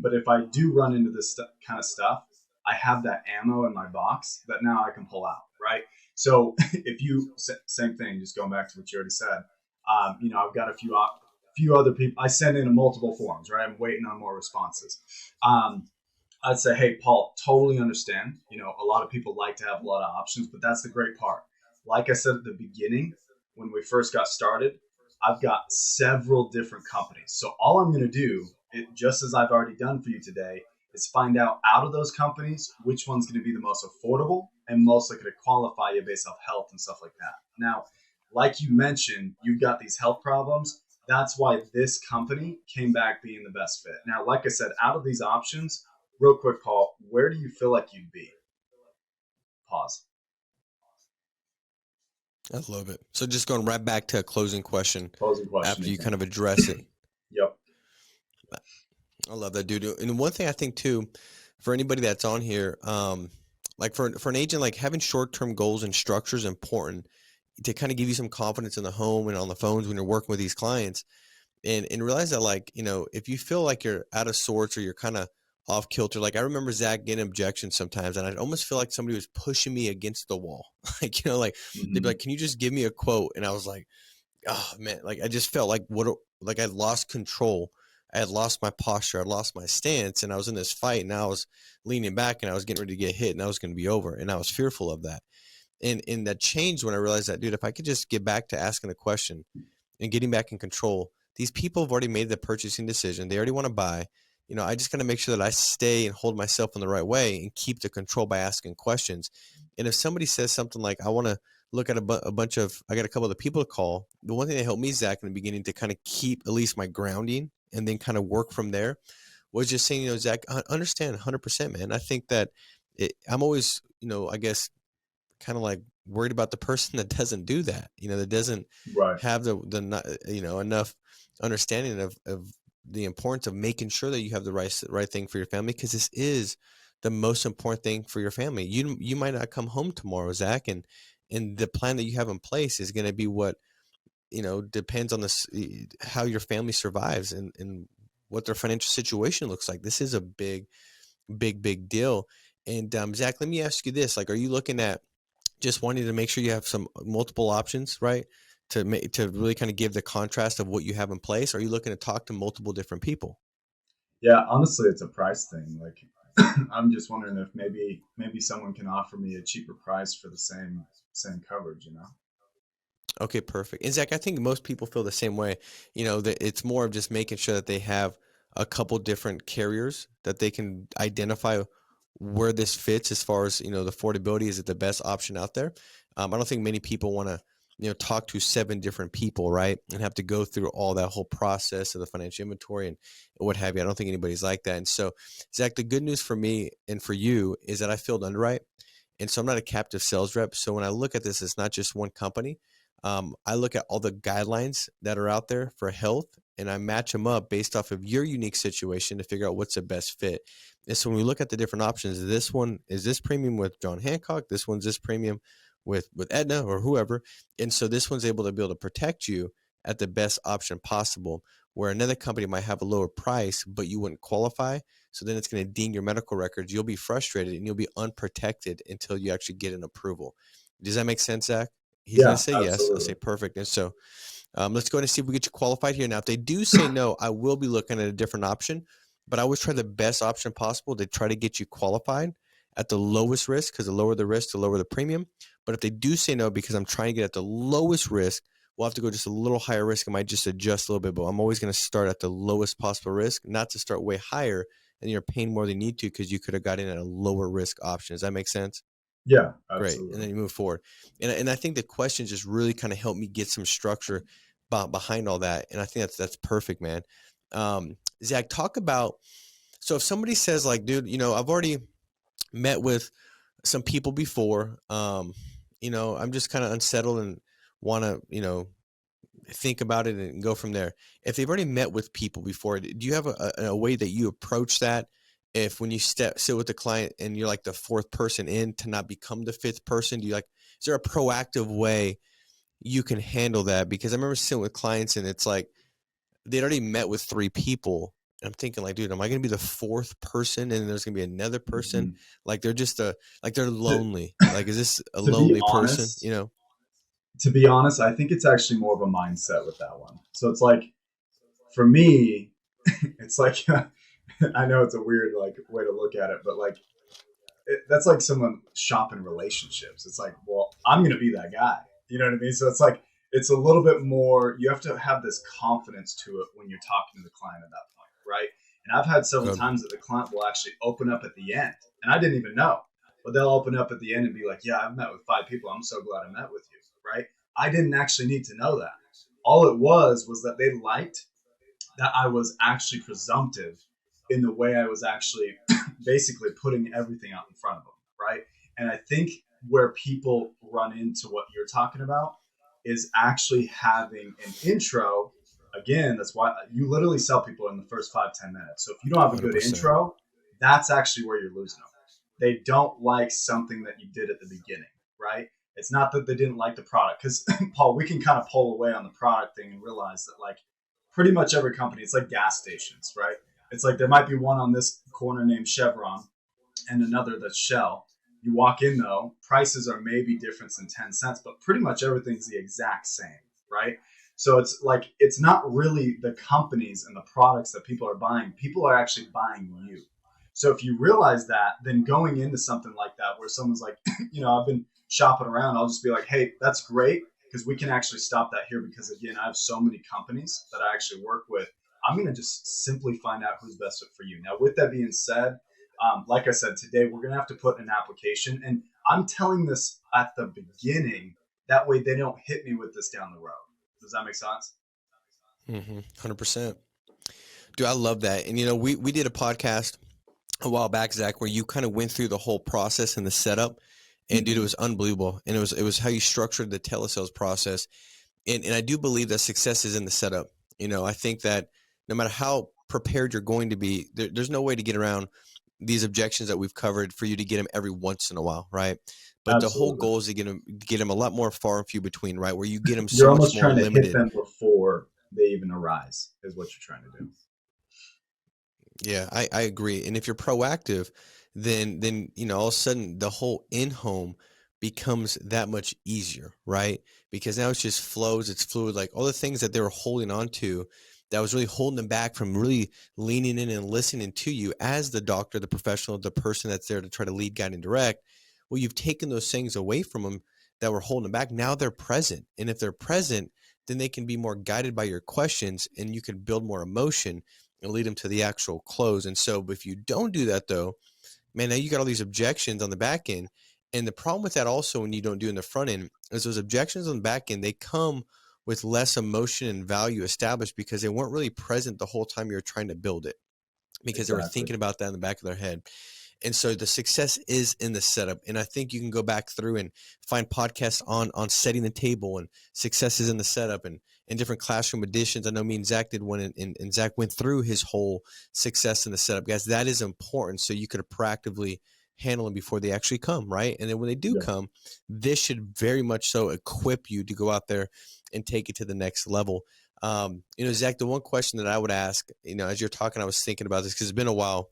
[SPEAKER 3] But if I do run into this kind of stuff, I have that ammo in my box that now I can pull out. Right. So if you, same thing, just going back to what you already said, I've got a few other people. I send in multiple forms, right? I'm waiting on more responses. I'd say, hey, Paul, totally understand. A lot of people like to have a lot of options, but that's the great part. Like I said at the beginning, when we first got started, I've got several different companies. So all I'm going to do, just as I've already done for you today, is find out of those companies, which one's going to be the most affordable and most likely to qualify you based off health and stuff like that. Now, like you mentioned, you've got these health problems. That's why this company came back being the best fit. Now, like I said, out of these options, real quick, Paul, where do you feel like you'd be? Pause.
[SPEAKER 1] I love it. So just going right back to a closing question after you kind of address it.
[SPEAKER 3] Yep.
[SPEAKER 1] I love that, dude. And one thing I think too, for anybody that's on here, like for an agent, like having short-term goals and structure is important to kind of give you some confidence in the home and on the phones when you're working with these clients, and realize that, like, if you feel like you're out of sorts or you're kind of off kilter, like I remember Zach getting objections sometimes, and I'd almost feel like somebody was pushing me against the wall. Like, they'd be like, "Can you just give me a quote?" And I was like, "Oh man," like I just felt like like I'd lost control. I had lost my posture. I lost my stance, and I was in this fight, and I was leaning back, and I was getting ready to get hit, and I was going to be over, and I was fearful of that. And that changed when I realized that, dude, if I could just get back to asking the question and getting back in control, these people have already made the purchasing decision. They already want to buy. I just got to make sure that I stay and hold myself in the right way and keep the control by asking questions. And if somebody says something like, "I want to look at a bunch of," I got a couple of the people to call. The one thing that helped me, Zach, in the beginning to kind of keep at least my grounding and then kind of work from there was just saying, Zach, I understand 100%, man. I think that I'm always, I guess, kind of like worried about the person that doesn't do that, that doesn't have the enough understanding of the importance of making sure that you have the right thing for your family, because this is the most important thing for your family. You might not come home tomorrow, Zach, and the plan that you have in place is going to be what depends on this, how your family survives and what their financial situation looks like. This is a big deal. And Zach, let me ask you this: like, are you looking at just wanting to make sure you have some multiple options, right? To really kind of give the contrast of what you have in place? Or are you looking to talk to multiple different people?
[SPEAKER 3] Yeah, honestly, it's a price thing. Like, I'm just wondering if maybe someone can offer me a cheaper price for the same coverage,
[SPEAKER 1] Okay, perfect. And Zach, I think most people feel the same way. That it's more of just making sure that they have a couple different carriers that they can identify where this fits as far as, the affordability. Is it the best option out there? I don't think many people want to, talk to 7 different people, right? And have to go through all that whole process of the financial inventory and what have you. I don't think anybody's like that. And so, Zach, the good news for me and for you is that I filled underwrite. And so I'm not a captive sales rep. So when I look at this, it's not just one company. I look at all the guidelines that are out there for health, and I match them up based off of your unique situation to figure out what's the best fit. And so when we look at the different options, this one is this premium with John Hancock, this one's this premium with Aetna or whoever. And so this one's able to protect you at the best option possible, where another company might have a lower price, but you wouldn't qualify. So then it's going to ding your medical records. You'll be frustrated and you'll be unprotected until you actually get an approval. Does that make sense, Zach? He's going to say
[SPEAKER 3] absolutely.
[SPEAKER 1] yes. I'll say perfect. And so let's go ahead and see if we get you qualified here. Now, if they do say no, I will be looking at a different option, but I always try the best option possible to try to get you qualified at the lowest risk, because the lower the risk, the lower the premium. But if they do say no, because I'm trying to get at the lowest risk, we'll have to go just a little higher risk. I might just adjust a little bit, but I'm always going to start at the lowest possible risk, not to start way higher and you're paying more than you need to because you could have got in at a lower risk option. Does that make sense?
[SPEAKER 3] Yeah,
[SPEAKER 1] absolutely. Great. And then you move forward. And I think the questions just really kind of helped me get some structure behind all that. And I think that's perfect, man. Zach, talk about, So if somebody says like, dude, I've already met with some people before, I'm just kind of unsettled and want to, think about it and go from there. If they've already met with people before, do you have a way that you approach that? If when you sit with the client and you're like the fourth person in, to not become the fifth person, is there a proactive way you can handle that? Because I remember sitting with clients and it's like, they'd already met with three people. And I'm thinking like, dude, am I going to be the fourth person? And there's going to be another person.
[SPEAKER 3] Mhm.
[SPEAKER 1] Like they're just they're lonely. Like, is this a
[SPEAKER 3] To be
[SPEAKER 1] lonely person?
[SPEAKER 3] honest, I think it's actually more of a mindset with that one. So it's like, for me, it's like, I know it's a weird like way to look at it, but like, that's like someone shopping relationships. It's like, well, I'm going to be that guy. You know what I mean? So it's like, it's a little bit more, you have to have this confidence to it when you're talking to the client at that point, right? And I've had several times that the client will actually open up at the end, and I didn't even know, but they'll open up at the end and be like, yeah, I've met with 5 people. I'm so glad I met with you, right? I didn't actually need to know that. All it was that they liked that I was actually presumptive in the way I was actually basically putting everything out in front of them, right? And I think where people run into what you're talking about is actually having an intro. Again, that's why you literally sell people in the first 5-10 minutes. So if you don't have a good
[SPEAKER 1] 100%.
[SPEAKER 3] intro, that's actually where you're losing them. They don't like something that you did at the beginning, right? It's not that they didn't like the product, because Paul, we can kind of pull away on the product thing and realize that like pretty much every company, it's like gas stations, right? It's like there might be one on this corner named Chevron and another that's Shell. You walk in though, prices are maybe different than 10 cents, but pretty much everything's the exact same, right? So it's like, it's not really the companies and the products that people are buying. People are actually buying you. So if you realize that, then going into something like that, where someone's like, I've been shopping around, I'll just be like, hey, that's great, because we can actually stop that here. Because again, I have so many companies that I actually work with. I'm going to just simply find out who's best fit for you. Now, with that being said, like I said, today we're going to have to put in an application, and I'm telling this at the beginning. That way they don't hit me with this down the road. Does that make sense?
[SPEAKER 1] 100%. Dude, I love that. And, we did a podcast a while back, Zach, where you kind of went through the whole process and the setup, and dude, it was unbelievable. And it was how you structured the telesales process. And I do believe that success is in the setup. I think that no matter how prepared you're going to be, there's no way to get around these objections that we've covered for you to get them every once in a while, right? But
[SPEAKER 3] Absolutely.
[SPEAKER 1] the whole goal is to get them a lot more far and few between, right? Where you get them
[SPEAKER 3] You're
[SPEAKER 1] so much
[SPEAKER 3] almost
[SPEAKER 1] more
[SPEAKER 3] trying to
[SPEAKER 1] limited.
[SPEAKER 3] hit them before they even arise, is what you're trying to do.
[SPEAKER 1] Yeah, I agree. And if you're proactive, then all of a sudden the whole in-home becomes that much easier, right? Because now it's just flows, it's fluid. Like all the things that they were holding on to that was really holding them back from really leaning in and listening to you as the doctor, the professional, the person that's there to try to lead, guide, and direct. Well, you've taken those things away from them that were holding them back. Now they're present. And if they're present, then they can be more guided by your questions, and you can build more emotion and lead them to the actual close. And so if you don't do that though, man, now you got all these objections on the back end. And the problem with that also, when you don't do in the front end, is those objections on the back end, they come with less emotion and value established because they weren't really present the whole time you were trying to build it, because they were thinking about that in the back of their head. And so the success is in the setup. And I think you can go back through and find podcasts on setting the table and success is in the setup, and different classroom editions. I know me and Zach did one, and Zach went through his whole success in the setup. Guys, that is important. So you could proactively handle them before they actually come, right? And then when they do come, this should very much so equip you to go out there and take it to the next level. Zach, the one question that I would ask, as you're talking, I was thinking about this because it's been a while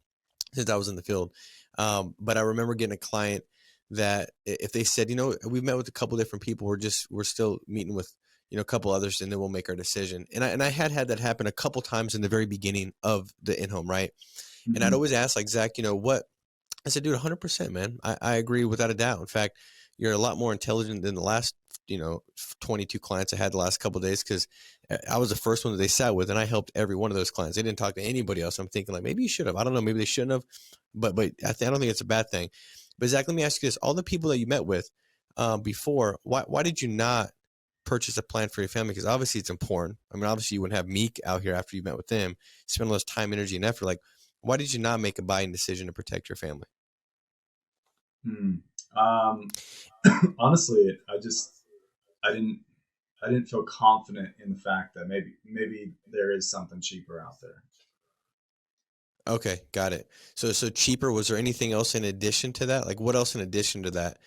[SPEAKER 1] since I was in the field. But I remember getting a client that if they said, we've met with a couple different people, we're still meeting with, a couple others, and then we'll make our decision. And I had that happen a couple times in the very beginning of the in-home, right? Mm-hmm. And I'd always ask, like, Zach, what? I said, dude, 100%, man. I agree without a doubt. In fact, you're a lot more intelligent than the last, 22 clients I had the last couple of days, because I was the first one that they sat with, and I helped every one of those clients. They didn't talk to anybody else. I'm thinking like, maybe you should have. I don't know. Maybe they shouldn't have, but I don't think it's a bad thing. But Zach, let me ask you this. All the people that you met with before, why did you not purchase a plan for your family? Because obviously it's important. I mean, obviously you wouldn't have Meek out here after you met with them, spend all this time, energy, and effort. Like, Why did you not make a buying decision to protect your family?
[SPEAKER 3] Honestly, I didn't feel confident in the fact that maybe there is something cheaper out there.
[SPEAKER 1] Okay, got it. So cheaper. Was there anything else in addition to that? Like what else in addition to that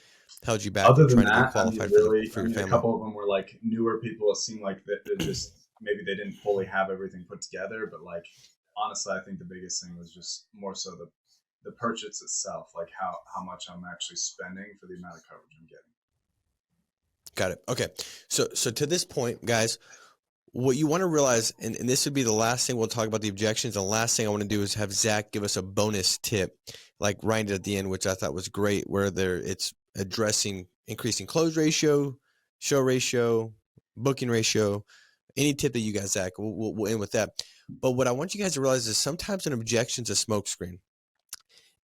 [SPEAKER 1] held you back
[SPEAKER 3] Other
[SPEAKER 1] from
[SPEAKER 3] than
[SPEAKER 1] trying to get
[SPEAKER 3] that,
[SPEAKER 1] qualified for your
[SPEAKER 3] a
[SPEAKER 1] family?
[SPEAKER 3] couple of them were like newer people. It seemed like that they're just maybe they didn't fully have everything put together. But like honestly, I think the biggest thing was just more so the purchase itself, like how much I'm actually spending for the amount of coverage I'm getting.
[SPEAKER 1] Got it. Okay. So to this point, guys, what you want to realize, and this would be the last thing we'll talk about the objections. The last thing I want to do is have Zach give us a bonus tip, like right at the end, which I thought was great, where it's addressing increasing close ratio, show ratio, booking ratio. Any tip that you guys, Zach, we'll end with that. But what I want you guys to realize is sometimes an objection's a smokescreen.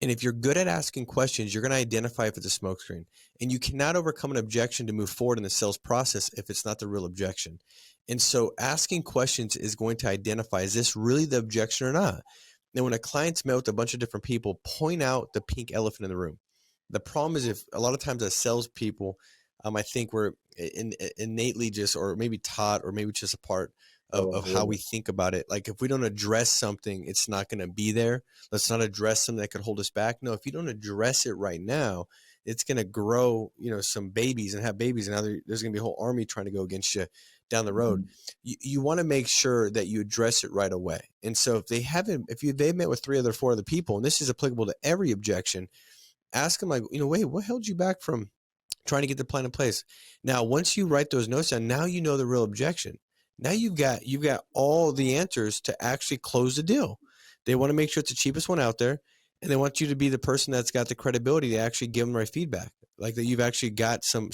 [SPEAKER 1] And if you're good at asking questions, you're going to identify if it's a smokescreen. And you cannot overcome an objection to move forward in the sales process if it's not the real objection. And so asking questions is going to identify, is this really the objection or not? Now, when a client's met with a bunch of different people, point out the pink elephant in the room. The problem is if a lot of times as salespeople, I think we're innately just, or maybe taught, or maybe just a part of how we think about it. Like if we don't address something, it's not going to be there. Let's not address something that could hold us back. No, if you don't address it right now, it's going to grow, some babies and have babies. And now there's going to be a whole army trying to go against you down the road. You want to make sure that you address it right away. And so if they've met with 4 other people, and this is applicable to every objection, ask them like, wait, what held you back from trying to get the plan in place? Now, once you write those notes down, now you know the real objection. Now you've got all the answers to actually close the deal. They want to make sure it's the cheapest one out there, and they want you to be the person that's got the credibility to actually give them the right feedback, like that you've actually got some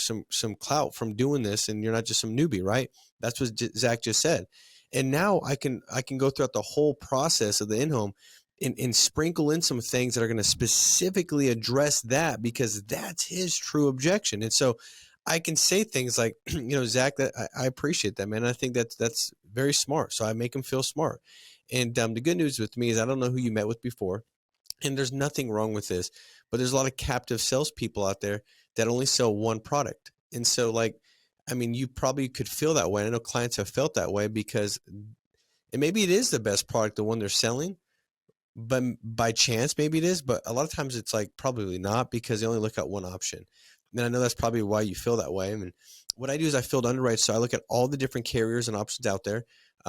[SPEAKER 1] clout from doing this, and you're not just some newbie, right? That's what Zach just said. And now I can go throughout the whole process of the in-home and sprinkle in some things that are going to specifically address that, because that's his true objection. And so I can say things like, Zach, that I appreciate that, man. I think that's very smart. So I make him feel smart. And the good news with me is I don't know who you met with before, and there's nothing wrong with this, but there's a lot of captive salespeople out there that only sell one product. And so you probably could feel that way. I know clients have felt that way because maybe it is the best product, the one they're selling, but by chance, maybe it is. But a lot of times it's like probably not, because they only look at one option. And I know that's probably why you feel that way. I mean, what I do is I field underwrite. So I look at all the different carriers and options out there.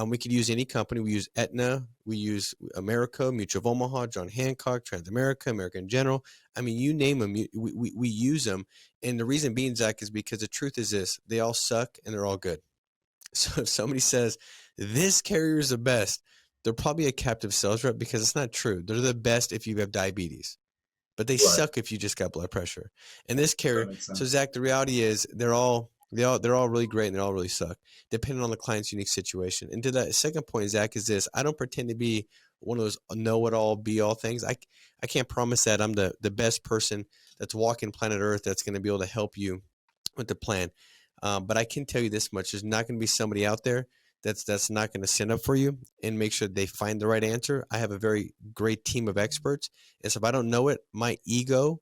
[SPEAKER 1] We could use any company. We use Aetna. We use America, Mutual of Omaha, John Hancock, Transamerica, American General. I mean, you name them, we use them. And the reason being, Zach, is because the truth is this: they all suck and they're all good. So if somebody says this carrier is the best, they're probably a captive sales rep, because it's not true. They're the best if you have diabetes, but they suck if you just got blood pressure. And this carrier, so Zach, the reality is they're all really great and they all really suck, depending on the client's unique situation. And to that second point, Zach, is this: I don't pretend to be one of those know-it-all, be-all things. I can't promise that I'm the best person that's walking planet Earth that's going to be able to help you with the plan. But I can tell you this much: there's not going to be somebody out there that's not going to stand up for you and make sure they find the right answer. I have a very great team of experts. And so if I don't know it, my ego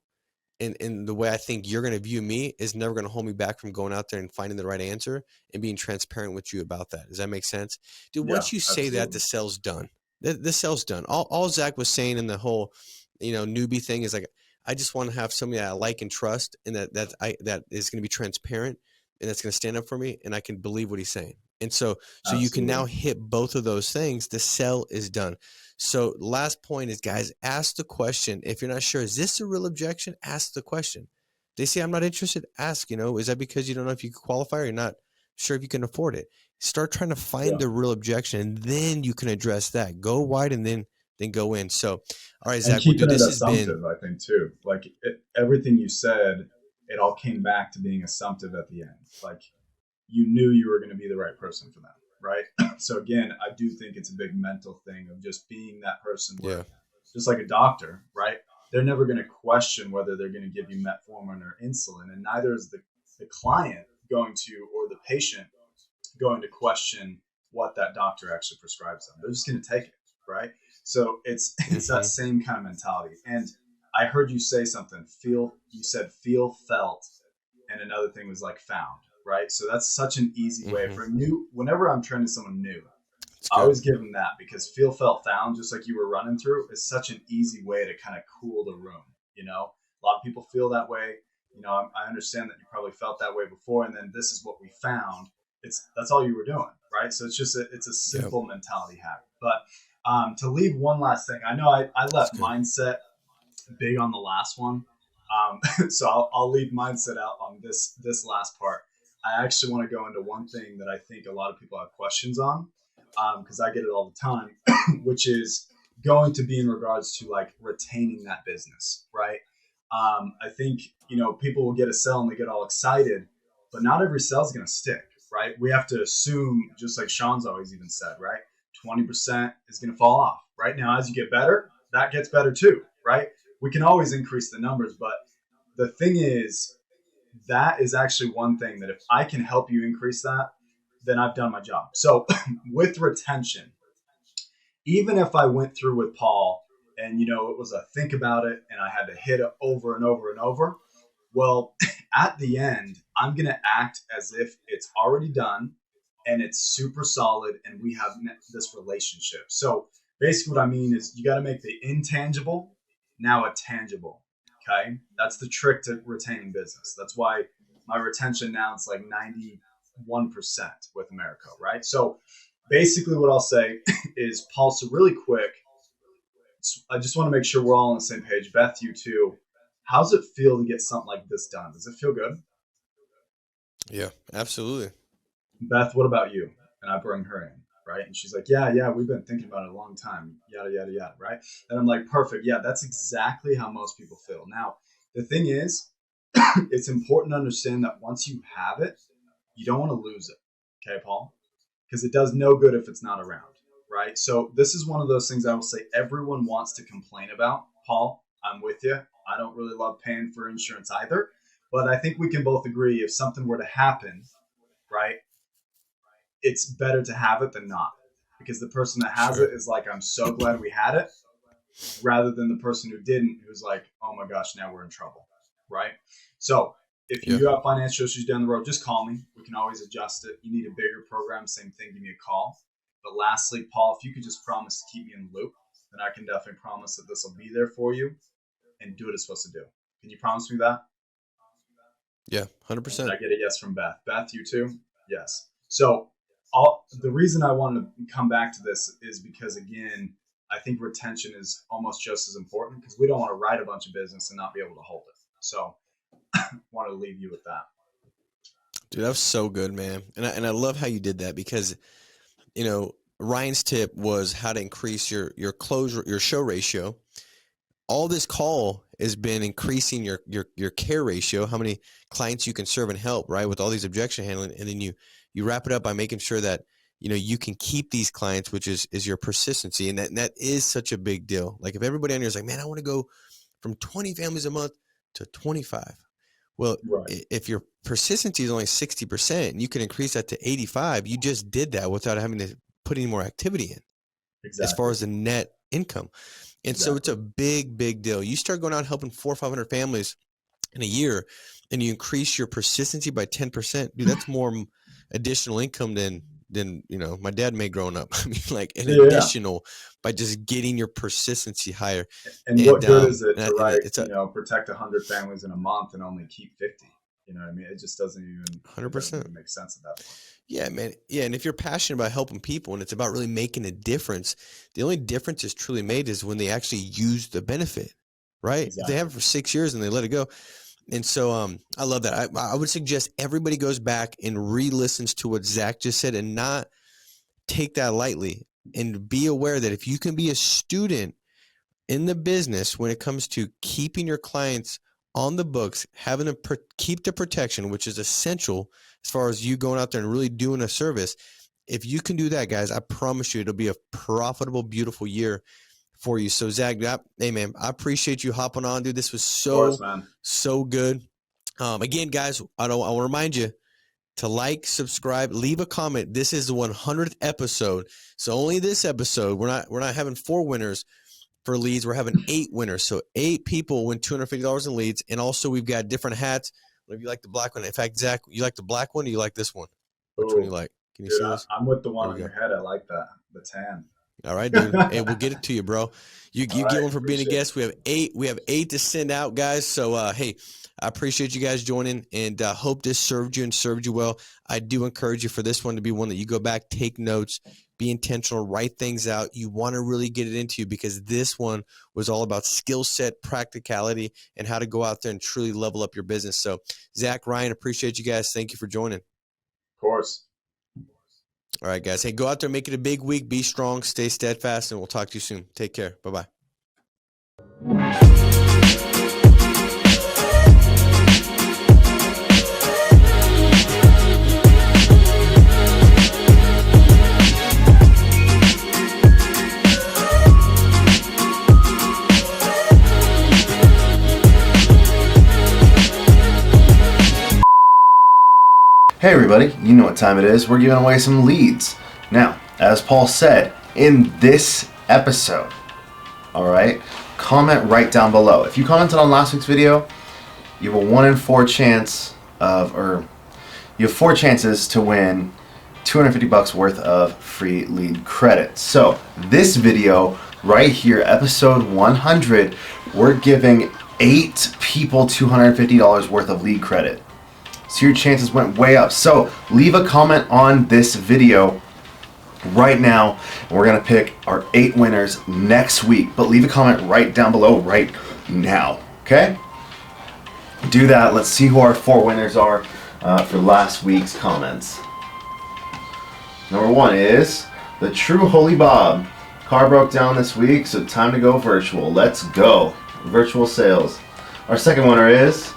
[SPEAKER 1] and the way I think you're going to view me is never going to hold me back from going out there and finding the right answer and being transparent with you about that. Does that make sense? Dude, once you say that, the sale's done. The sale's done. All Zach was saying in the whole, newbie thing is like, I just want to have somebody that I like and trust, and that is going to be transparent, and that's going to stand up for me, and I can believe what he's saying. And so you can now hit both of those things. The sell is done. So last point is, guys, ask the question. If you're not sure, is this a real objection? Ask the question. They say, I'm not interested. Ask, is that because you don't know if you can qualify, or you're not sure if you can afford it? Start trying to find the real objection, and then you can address that. Go wide and then go in. So, all right, Zach,
[SPEAKER 3] and keeping it assumptive, I think too. Like everything you said, it all came back to being assumptive at the end. Like you knew you were going to be the right person for them, right? So again, I do think it's a big mental thing of just being that person where, just like a doctor, right? They're never going to question whether they're going to give you metformin or insulin, and neither is the client going to, or the patient going to question what that doctor actually prescribes them. They're just going to take it, right? So it's that same kind of mentality. And I heard you say something, you said feel, felt, and another thing was like found, right? So that's such an easy way for whenever I'm training someone new, I always give them that, because feel, felt, found, just like you were running through, is such an easy way to kind of cool the room. You know, a lot of people feel that way. You know, I understand that you probably felt that way before, and then this is what we found. That's all you were doing, right? So it's a simple mentality hack. But to leave one last thing, I know I left mindset big on the last one. So I'll leave mindset out on this last part. I actually want to go into one thing that I think a lot of people have questions on, because I get it all the time, which is going to be in regards to like retaining that business, right? I think, you know, people will get a sell and they get all excited, but not every sell is going to stick, right? We have to assume, just like Sean's always even said, right? 20% is going to fall off. Right now, as you get better, that gets better too, right? We can always increase the numbers, but the thing is, that is actually one thing that if I can help you increase that, then I've done my job. So with retention, even if I went through with Paul and, you know, it was a think about it and I had to hit it over and over and over, well, at the end, I'm going to act as if it's already done and it's super solid and we have this relationship. So basically what I mean is you got to make the intangible now a tangible. Okay. That's the trick to retaining business. That's why my retention now is like 91% with America. Right. So basically what I'll say is, Paul, so really quick, I just want to make sure we're all on the same page. Beth, you too. How's it feel to get something like this done? Does it feel good?
[SPEAKER 1] Yeah, absolutely.
[SPEAKER 3] Beth, what about you? And I bring her in, right? And she's like, yeah, we've been thinking about it a long time, yada, yada, yada, right? And I'm like, perfect. Yeah, that's exactly how most people feel. Now, the thing is, it's important to understand that once you have it, you don't want to lose it. Okay, Paul? Because it does no good if it's not around, right? So this is one of those things I will say everyone wants to complain about. Paul, I'm with you. I don't really love paying for insurance either, but I think we can both agree if something were to happen, right, it's better to have it than not, because the person that has it is like, I'm so glad we had it, rather than the person who didn't, who's like, oh my gosh, now we're in trouble, right? So if you have financial issues down the road, just call me. We can always adjust it. You need a bigger program, same thing, give me a call. But lastly, Paul, if you could just promise to keep me in the loop, then I can definitely promise that this will be there for you and do what it's supposed to do. Can you promise me that?
[SPEAKER 1] Yeah, 100%.
[SPEAKER 3] Did I get a yes from Beth? Beth, you too? Yes. So the reason I wanted to come back to this is because, again, I think retention is almost just as important, because we don't want to write a bunch of business and not be able to hold it. So I want to leave you with that.
[SPEAKER 1] Dude, that was so good, man. And I love how you did that, because, you know, Ryan's tip was how to increase your show ratio. All this call has been increasing your care ratio, how many clients you can serve and help, right, with all these objection handling. And then you wrap it up by making sure that, you know, you can keep these clients, which is your persistency. And that is such a big deal. Like, if everybody on here is like, man, I want to go from 20 families a month to 25. Well, if your persistency is only 60% and you can increase that to 85, you just did that without having to put any more activity in. Exactly. As far as the net income. And so it's a big, big deal. You start going out helping 400 or 500 families in a year, and you increase your persistency by 10%. Dude, that's more additional income than you know my dad made growing up. I mean, like additional by just getting your persistency higher.
[SPEAKER 3] And what good is it to protect 100 families in a month and only keep 50? You know what I mean? It just doesn't even 100% make sense at that point.
[SPEAKER 1] Yeah, man. Yeah, and if you're passionate about helping people and it's about really making a difference, the only difference is truly made is when they actually use the benefit, right? Exactly. If they have it for 6 years and they let it go. And so I love that. I would suggest everybody goes back and re-listens to what Zach just said and not take that lightly, and be aware that if you can be a student in the business when it comes to keeping your clients on the books, having them keep the protection, which is essential as far as you going out there and really doing a service. If you can do that, guys, I promise you it'll be a profitable, beautiful year for you. So Zach, hey man, I appreciate you hopping on, dude. This was so good. Again, guys, I want to remind you, to like, subscribe, leave a comment. This is the 100th episode. So only this episode, we're not having 4 winners for leads. We're having 8 winners. So 8 people win $250 in leads. And also we've got different hats. If you like the black one, in fact, Zach, you like the black one or you like this one? Which one you like? Can you see this?
[SPEAKER 3] I'm with the one on your head. I like that. The tan.
[SPEAKER 1] All right, dude. Hey, we'll get it to you, bro. You get one for being a guest. We have 8. We have 8 to send out, guys. So, hey, I appreciate you guys joining, and hope this served you and served you well. I do encourage you for this one to be one that you go back, take notes, be intentional, write things out. You want to really get it into you, because this one was all about skill set, practicality, and how to go out there and truly level up your business. So, Zach, Ryan, appreciate you guys. Thank you for joining.
[SPEAKER 3] Of course.
[SPEAKER 1] All right, guys. Hey, go out there, make it a big week. Be strong, stay steadfast, and we'll talk to you soon. Take care. Bye-bye.
[SPEAKER 4] Hey everybody, you know what time it is. We're giving away some leads. Now, as Paul said, in this episode, alright, comment right down below. If you commented on last week's video, you have a 1 in 4 chance of, or you have 4 chances to win $250 worth of free lead credit. So, this video right here, episode 100, we're giving 8 people $250 worth of lead credit. So your chances went way up. So leave a comment on this video right now, and we're gonna pick our 8 winners next week. But leave a comment right down below right now, okay? Do that. Let's see who our 4 winners are for last week's comments. Number 1 is the True Holy Bob. Car broke down this week, so time to go virtual. Let's go. Virtual sales. Our second winner is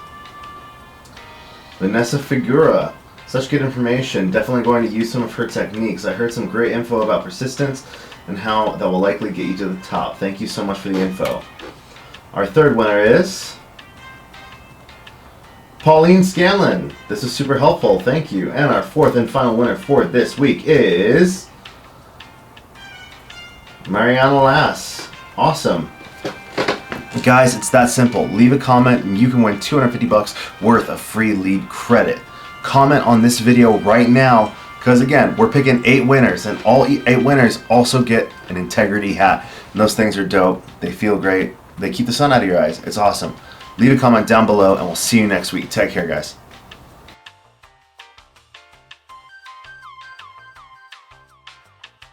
[SPEAKER 4] Vanessa Figura. Such good information. Definitely going to use some of her techniques. I heard some great info about persistence and how that will likely get you to the top. Thank you so much for the info. Our third winner is Pauline Scanlon. This is super helpful. Thank you. And our fourth and final winner for this week is Mariana Lass. Awesome. Guys, it's that simple. Leave a comment and you can win $250 worth of free lead credit. Comment on this video right now, because again, we're picking 8 winners, and all 8 winners also get an integrity hat. And those things are dope. They feel great. They keep the sun out of your eyes. It's awesome. Leave a comment down below and we'll see you next week. Take care, guys.